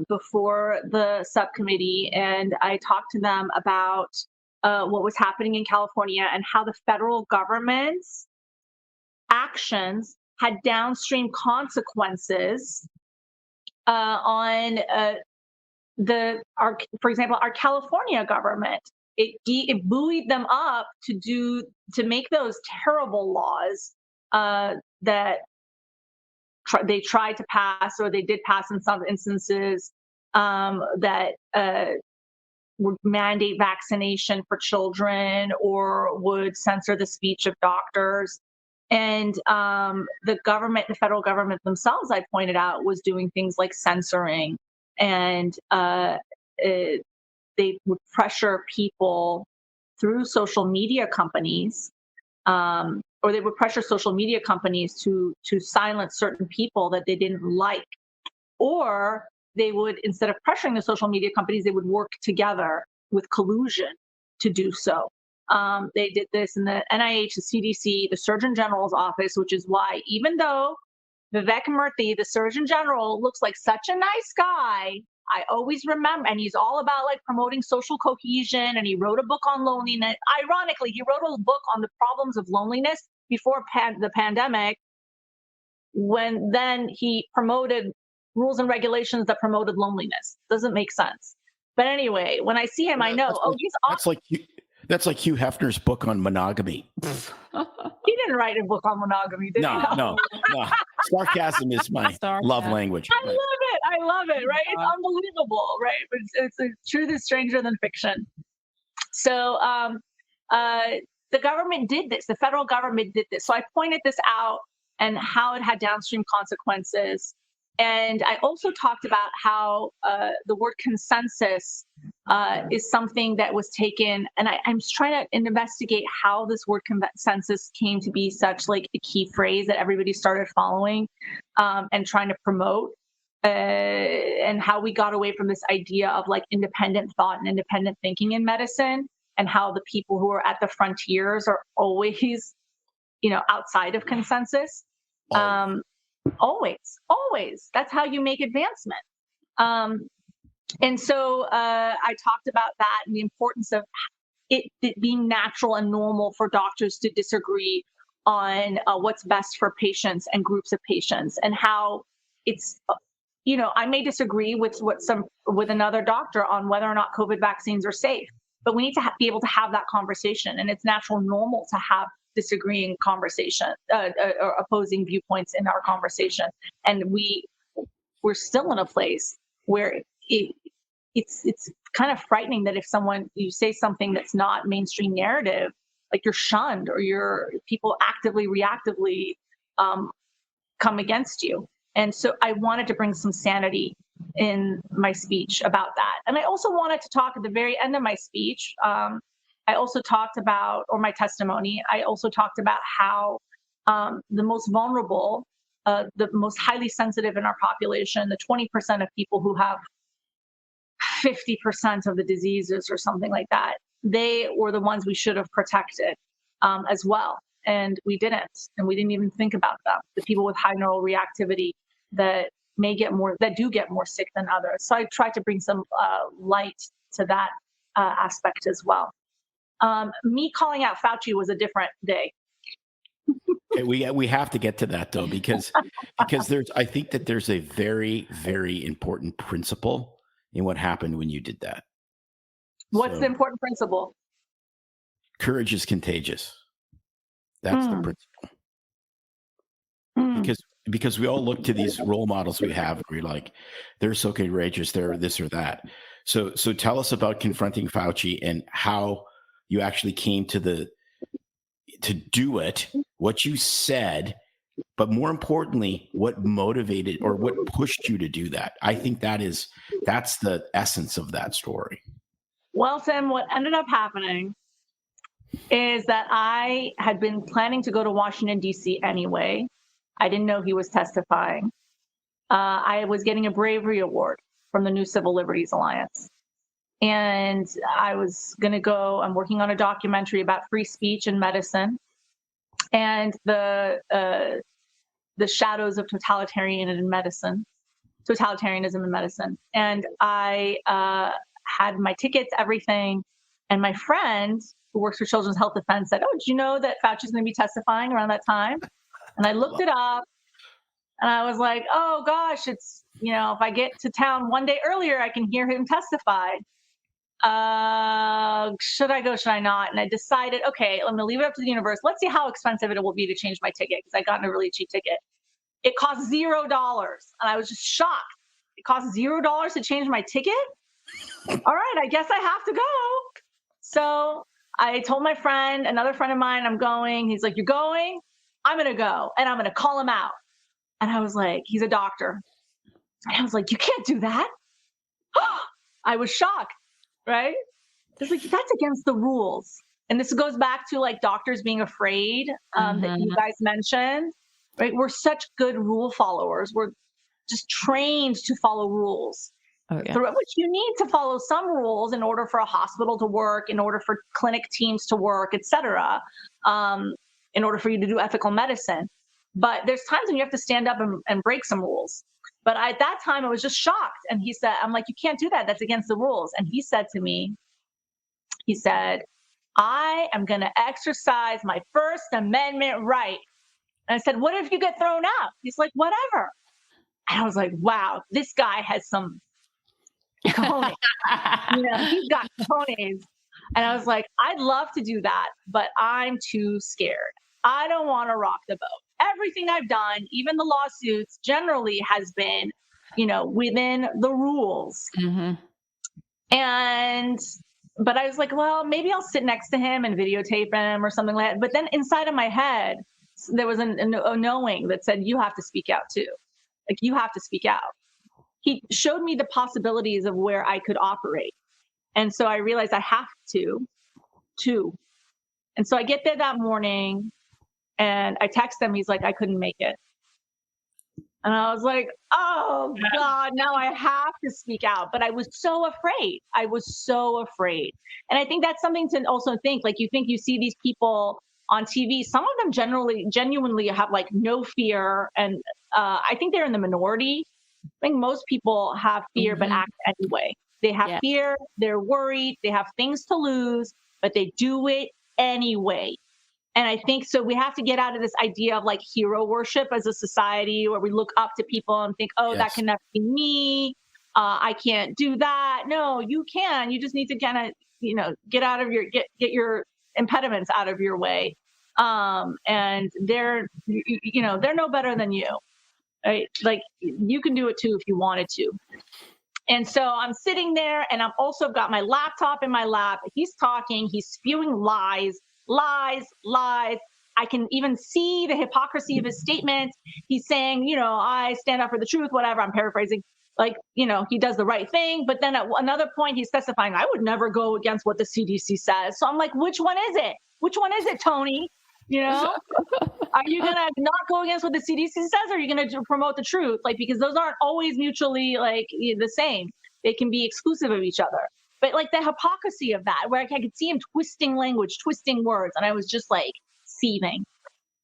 before the subcommittee, and I talked to them about what was happening in California and how the federal government's actions had downstream consequences on for example, our California government. It buoyed them up to make those terrible laws that they tried to pass, or they did pass in some instances, that would mandate vaccination for children or would censor the speech of doctors. And the federal government themselves, I pointed out, was doing things like censoring, and they would pressure people through social media companies, or they would pressure social media companies to silence certain people that they didn't like. Or they would, instead of pressuring the social media companies, they would work together with collusion to do so. They did this in the NIH, the CDC, the Surgeon General's office, which is why, even though Vivek Murthy, the Surgeon General, looks like such a nice guy, I always remember, and he's all about like promoting social cohesion, and he wrote a book on loneliness. Ironically, he wrote a book on the problems of loneliness before the pandemic, when then he promoted rules and regulations that promoted loneliness. Doesn't make sense. But anyway, when I see him, I know, he's awesome. That's like Hugh Hefner's book on monogamy. He didn't write a book on monogamy, did he? No. Sarcasm is my love language. I love it, right? It's unbelievable, right? But it's truth is stranger than fiction. So the government did this. The federal government did this. So I pointed this out and how it had downstream consequences. And I also talked about how the word consensus is something that was taken, and I'm trying to investigate how this word consensus came to be such like a key phrase that everybody started following and trying to promote, and how we got away from this idea of like independent thought and independent thinking in medicine, and how the people who are at the frontiers are always, outside of consensus. Always. That's how you make advancement. And so I talked about that and the importance of it being natural and normal for doctors to disagree on what's best for patients and groups of patients, and how it's, I may disagree with another doctor on whether or not COVID vaccines are safe, but we need to be able to have that conversation, and it's natural and normal to have disagreeing conversation or opposing viewpoints in our conversation. And we're still in a place where it's kind of frightening that if you say something that's not mainstream narrative, like you're shunned, or people actively, reactively come against you. And so I wanted to bring some sanity in my speech about that. And I also wanted to talk at the very end of my speech. I also talked about, or my testimony, I also talked about how the most vulnerable, the most highly sensitive in our population, the 20% of people who have 50% of the diseases or something like that, they were the ones we should have protected as well. And we didn't. And we didn't even think about them. The people with high neural reactivity that do get more sick than others. So I tried to bring some light to that aspect as well. Me calling out Fauci was a different day. Okay, we have to get to that though, because I think that there's a very, very important principle in what happened when you did that. What's the important principle? Courage is contagious. That's the principle. Because we all look to these role models we have, and we're like, they're so courageous, they're this or that. So tell us about confronting Fauci and how you actually came to do it, what you said, but more importantly, what motivated or what pushed you to do that. I think that's the essence of that story. Well, Tim, what ended up happening is that I had been planning to go to Washington, D.C. anyway. I didn't know he was testifying. I was getting a bravery award from the New Civil Liberties Alliance. And I was going to go, I'm working on a documentary about free speech in medicine and the shadows of totalitarianism in medicine. And I had my tickets, everything. And my friend who works for Children's Health Defense said, "Oh, did you know that Fauci's going to be testifying around that time?" And I looked it up and I was like, oh gosh, it's, if I get to town one day earlier, I can hear him testify. Should I go? Should I not? And I decided, okay, I'm going to leave it up to the universe. Let's see how expensive it will be to change my ticket, because I got a really cheap ticket. It cost $0. And I was just shocked. It cost $0 to change my ticket? All right, I guess I have to go. So I told my friend, another friend of mine, I'm going. He's like, you're going? I'm going to go. And I'm going to call him out. And I was like, he's a doctor. And I was like, you can't do that. I was shocked, right? It's like, that's against the rules. And this goes back to like doctors being afraid that you guys mentioned, right? We're such good rule followers. We're just trained to follow rules. Oh, yeah. Which you need to follow some rules in order for a hospital to work, in order for clinic teams to work, et cetera, in order for you to do ethical medicine. But there's times when you have to stand up and break some rules. But at that time, I was just shocked. And he said, I'm like, you can't do that. That's against the rules. And he said to me, I am going to exercise my First Amendment right. And I said, what if you get thrown out? He's like, whatever. And I was like, wow, this guy has some cojones. He's got cojones. And I was like, I'd love to do that, but I'm too scared. I don't want to rock the boat. Everything I've done, even the lawsuits, generally has been, within the rules. Mm-hmm. But I was like, well, maybe I'll sit next to him and videotape him or something like that. But then inside of my head, there was a knowing that said, you have to speak out too. Like, you have to speak out. He showed me the possibilities of where I could operate. And so I realized I have to. And so I get there that morning and I text him. He's like, I couldn't make it. And I was like, oh God, now I have to speak out. But I was so afraid. And I think that's something to also think, like, you see these people on TV, some of them genuinely have like no fear. And I think they're in the minority. I think most people have fear but act anyway. They have fear, they're worried, they have things to lose, but they do it anyway. And I think so we have to get out of this idea of like hero worship as a society where we look up to people and think, oh, that can never be me. I can't do that. No, you can. You just need to kind of, get out of get your impediments out of your way. And they're no better than you. Right? Like you can do it too if you wanted to. And so I'm sitting there and I've also got my laptop in my lap. He's talking, he's spewing lies. I can even see the hypocrisy of his statements. He's saying, I stand up for the truth, whatever. I'm paraphrasing. Like, he does the right thing. But then at another point, he's testifying, I would never go against what the CDC says. So I'm like, which one is it? Which one is it, Tony? Are you going to not go against what the CDC says, or are you going to promote the truth? Like, because those aren't always mutually like the same. They can be exclusive of each other. But like the hypocrisy of that, where I could see him twisting language, twisting words, and I was just like seething.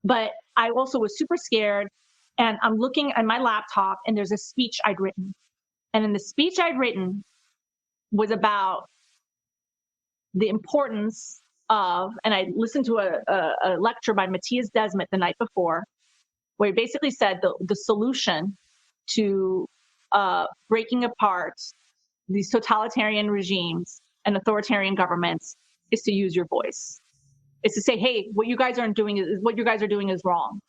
But I also was super scared, and I'm looking at my laptop, and there's a speech I'd written. And in the speech I'd written was about the importance of, and I listened to a lecture by Matthias Desmet the night before, where he basically said the solution to breaking apart these totalitarian regimes and authoritarian governments is to use your voice. It's to say, hey, what you guys are doing is wrong.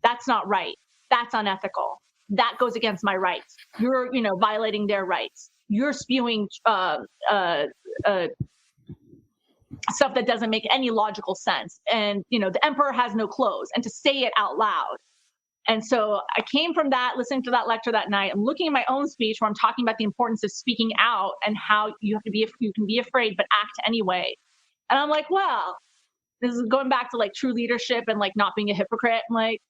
That's not right. That's unethical. That goes against my rights. You're, violating their rights. You're spewing stuff that doesn't make any logical sense. And, the emperor has no clothes, and to say it out loud. And so I came from that, listening to that lecture that night. I'm looking at my own speech where I'm talking about the importance of speaking out and how you can be afraid, but act anyway. And I'm like, well, this is going back to like true leadership and like not being a hypocrite. I'm like,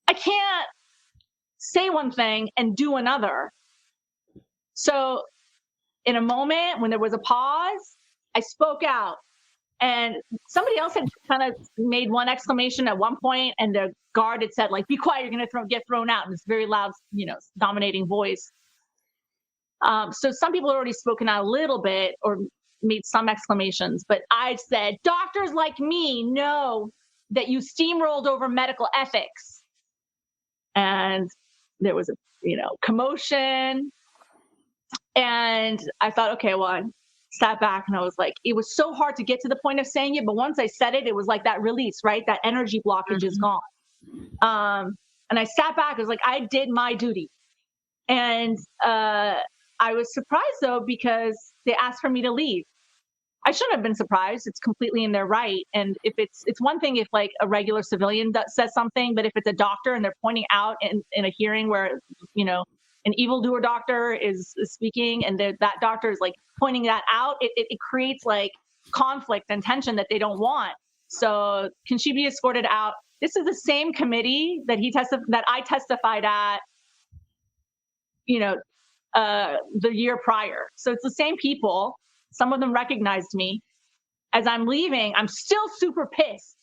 I can't say one thing and do another. So in a moment when there was a pause, I spoke out. And somebody else had kind of made one exclamation at one point, and the guard had said, like, be quiet, you're going to get thrown out in this very loud, dominating voice. So some people had already spoken out a little bit or made some exclamations, but I said, doctors like me know that you steamrolled over medical ethics. And there was a, commotion. And I thought, okay, well, I sat back and I was like, it was so hard to get to the point of saying it. But once I said it, it was like that release, right? That energy blockage is gone. And I sat back, I was like, I did my duty. And I was surprised though, because they asked for me to leave. I shouldn't have been surprised. It's completely in their right. And if it's one thing if like a regular civilian says something, but if it's a doctor and they're pointing out in a hearing where, an evildoer doctor is speaking and that doctor is like pointing that out, it creates like conflict and tension that they don't want. So can she be escorted out? This is the same committee that that I testified at, the year prior. So it's the same people. Some of them recognized me. As I'm leaving, I'm still super pissed.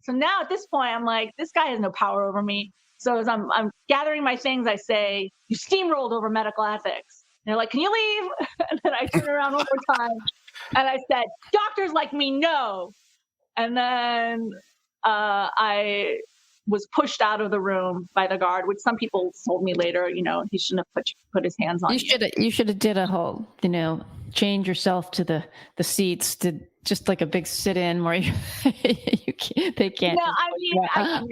So now at this point, I'm like, this guy has no power over me. So as I'm gathering my things, I say, you steamrolled over medical ethics. And they're like, can you leave? And then I turn around one more time. And I said, doctors like me, no. And then I was pushed out of the room by the guard, which some people told me later, he shouldn't have put his hands on you. You should have did a whole, change yourself to the seats, to just like a big sit-in where they can't. No,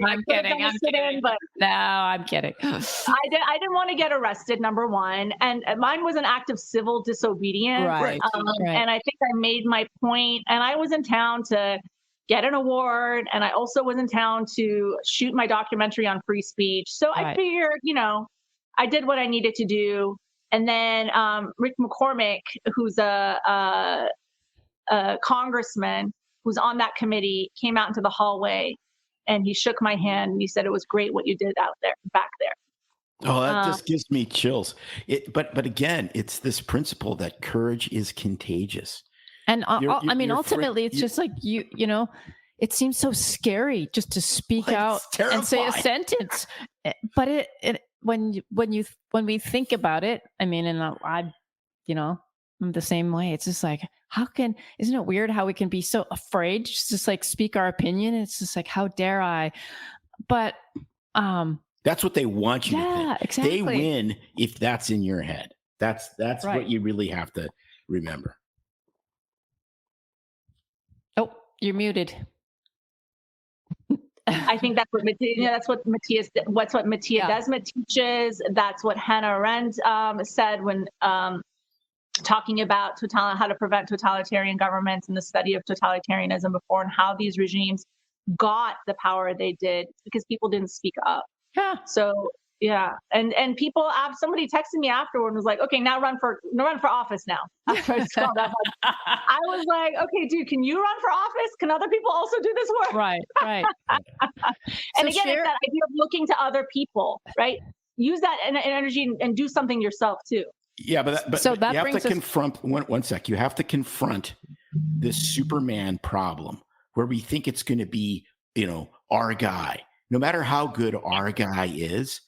I'm kidding. But no, I'm kidding. I didn't want to get arrested, number one, and mine was an act of civil disobedience. Right. And I think I made my point, and I was in town to get an award, and I also was in town to shoot my documentary on free speech. So I figured, I did what I needed to do. And then Rick McCormick, who's a congressman who's on that committee, came out into the hallway and he shook my hand and he said, it was great what you did back there. Oh, that just gives me chills. But again, it's this principle that courage is contagious. And ultimately, it's just like it seems so scary just to speak out and say a sentence, but when we think about it, I mean, and I, I'm the same way. It's just like, isn't it weird how we can be so afraid to just like speak our opinion? It's just like, how dare I? But that's what they want you to think. Exactly. They win if that's in your head. That's right. What you really have to remember. Oh, you're muted. I think that's what Matthias does. Desmet teaches. That's what Hannah Arendt said when talking about how to prevent totalitarian governments and the study of totalitarianism before, and how these regimes got the power they did because people didn't speak up. Yeah. So yeah, and people. Somebody texted me afterward and was like, "Okay, now run for office now." After I saw that, I was like, "Okay, dude, can you run for office? Can other people also do this work?" Right. And so again, it's that idea of looking to other people, right? Use that energy and do something yourself too. Yeah, but you have to confront. One sec. You have to confront this Superman problem where we think it's going to be, our guy. No matter how good our guy is.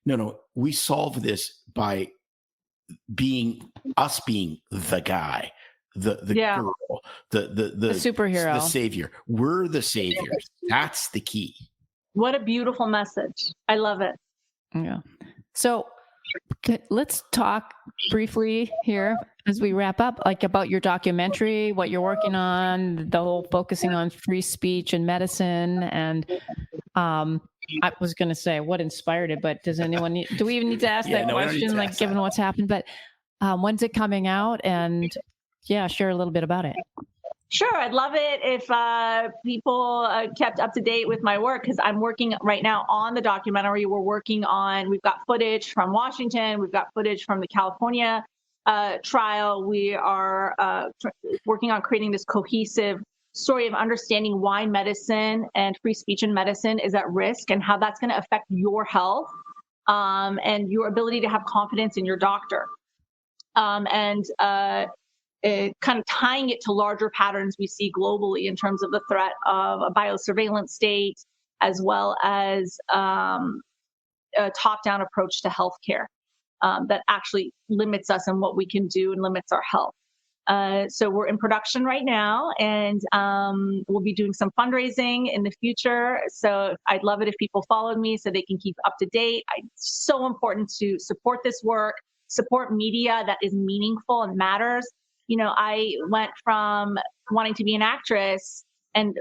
No, we solve this by being the guy, the girl, the superhero, the savior. We're the saviors. That's the key. What a beautiful message. I love it. Yeah. So let's talk briefly here as we wrap up, like about your documentary, what you're working on, the whole focusing on free speech and medicine. And I was going to say what inspired it, but do we even need to ask that question, like given what's happened? But when's it coming out? And share a little bit about it. Sure. I'd love it if people kept up to date with my work, because I'm working right now on the documentary. We've got footage from Washington. We've got footage from the California trial. We are working on creating this cohesive story of understanding why medicine and free speech in medicine is at risk and how that's going to affect your health and your ability to have confidence in your doctor. Kind of tying it to larger patterns we see globally in terms of the threat of a biosurveillance state, as well as a top-down approach to healthcare that actually limits us and what we can do and limits our health. So we're in production right now, and we'll be doing some fundraising in the future. So I'd love it if people followed me so they can keep up to date. It's so important to support this work, support media that is meaningful and matters. I went from wanting to be an actress, and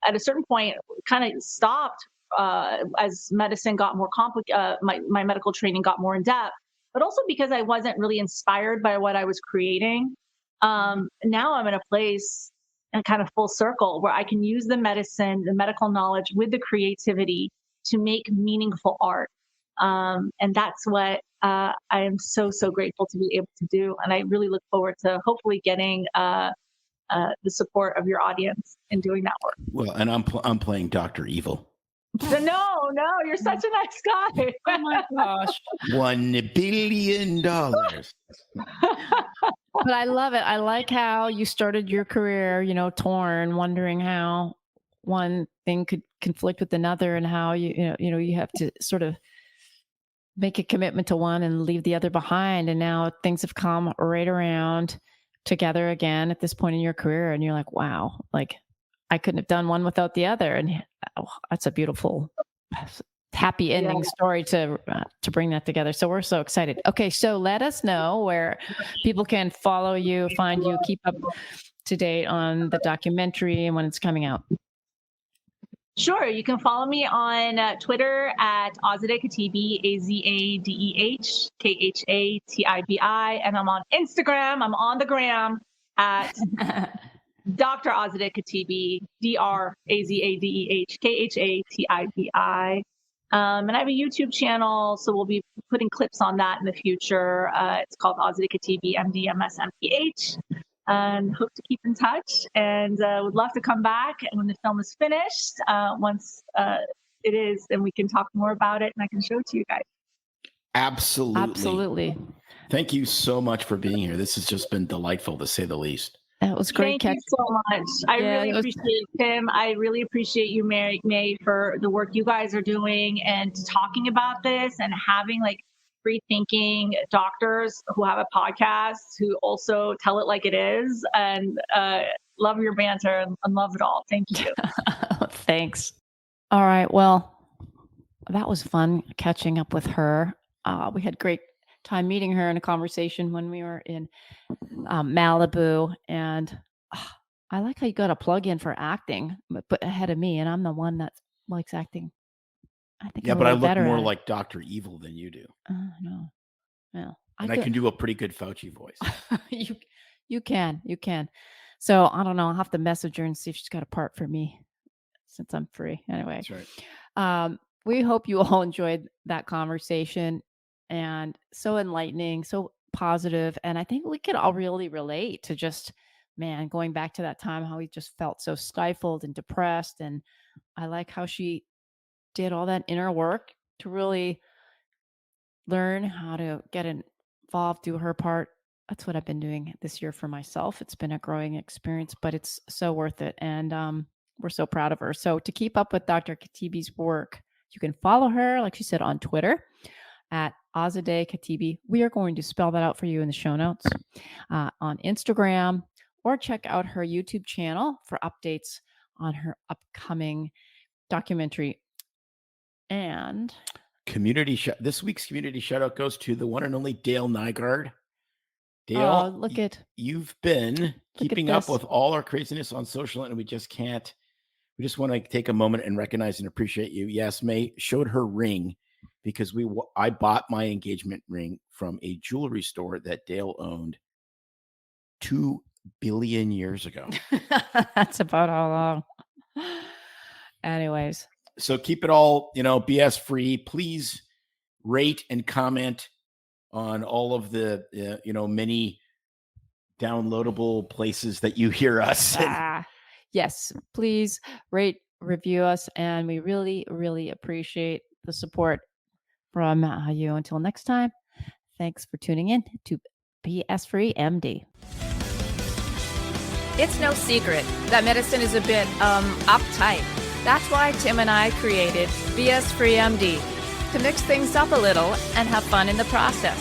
at a certain point kind of stopped as medicine got more complicated, my medical training got more in depth, but also because I wasn't really inspired by what I was creating. Now I'm in a place and kind of full circle where I can use the medicine, the medical knowledge with the creativity to make meaningful art. And that's what I am so, so grateful to be able to do. And I really look forward to hopefully getting the support of your audience in doing that work. Well, and I'm playing Dr. Evil. No, you're such a nice guy. Oh my gosh. $1 billion. But I love it. I like how you started your career, torn, wondering how one thing could conflict with another, and how you have to sort of make a commitment to one and leave the other behind. And now things have come right around together again at this point in your career. And you're like, wow, like I couldn't have done one without the other. And that's a beautiful, happy ending story to bring that together. So we're so excited. Okay. So let us know where people can follow you, find you, keep up to date on the documentary and when it's coming out. Sure. You can follow me on Twitter at Azadeh Khatibi, Azadeh Khatibi. And I'm on Instagram. I'm on the gram at Dr. Azadeh Khatibi, Drazadeh Khatibi. And I have a YouTube channel, so we'll be putting clips on that in the future. It's called Azadeh Khatibi, MD, MS, MPH. And hope to keep in touch, and would love to come back and when the film is finished, once it is, then we can talk more about it and I can show it to you guys. Absolutely. Thank you so much for being here. This has just been delightful, to say the least. It was great. Thank you so much. I Yeah, really appreciate Tim. I really appreciate you, May, for the work you guys are doing and talking about this and having like free thinking doctors who have a podcast who also tell it like it is. And love your banter and love it all. Thank you. Thanks. All right. Well, that was fun catching up with her. We had great time meeting her in a conversation when we were in Malibu, and I like how you got a plug in for acting, but ahead of me, and I'm the one that likes acting. I think. Yeah, but I look more like Dr. Evil than you do. No, well, and I can do a pretty good Fauci voice. you can. So I don't know. I'll have to message her and see if she's got a part for me since I'm free. Anyway, that's right. We hope you all enjoyed that conversation, and so enlightening, so positive. And I think we could all really relate to just, man, going back to that time, how we just felt so stifled and depressed. And I like how she did all that inner work to really learn how to get involved, do her part. That's what I've been doing this year for myself. It's been a growing experience, but it's so worth it. And we're so proud of her. So to keep up with Dr. Khatibi's work, you can follow her, like she said, on Twitter at Azadeh Khatibi. We are going to spell that out for you in the show notes, on Instagram, or check out her YouTube channel for updates on her upcoming documentary. And this week's community shout out goes to the one and only Dale Nygaard. Dale, you've been keeping up with all our craziness on social, and we just want to take a moment and recognize and appreciate you. Yes, May showed her ring because I bought my engagement ring from a jewelry store that Dale owned 2 billion years ago. That's about how long. Anyways. So keep it all, BS free. Please rate and comment on all of the, many downloadable places that you hear us. Yes, please rate, review us. And we really, really appreciate the support from you. Until next time, thanks for tuning in to BS Free MD. It's no secret that medicine is a bit uptight. That's why Tim and I created BS Free MD, to mix things up a little and have fun in the process.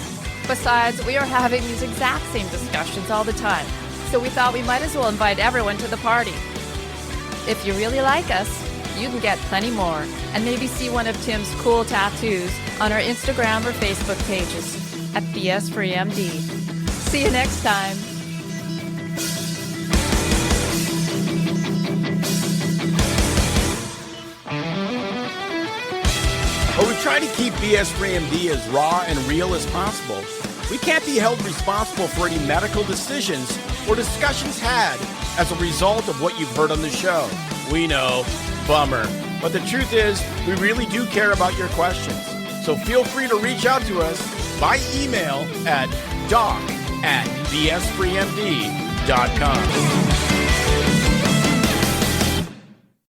Besides, we are having these exact same discussions all the time, so we thought we might as well invite everyone to the party. If you really like us, you can get plenty more and maybe see one of Tim's cool tattoos on our Instagram or Facebook pages at BS Free MD. See you next time. But we try to keep BS Free MD as raw and real as possible. We can't be held responsible for any medical decisions or discussions had as a result of what you've heard on the show. We know, bummer. But the truth is, we really do care about your questions. So feel free to reach out to us by email at doc@bsfreemd.com.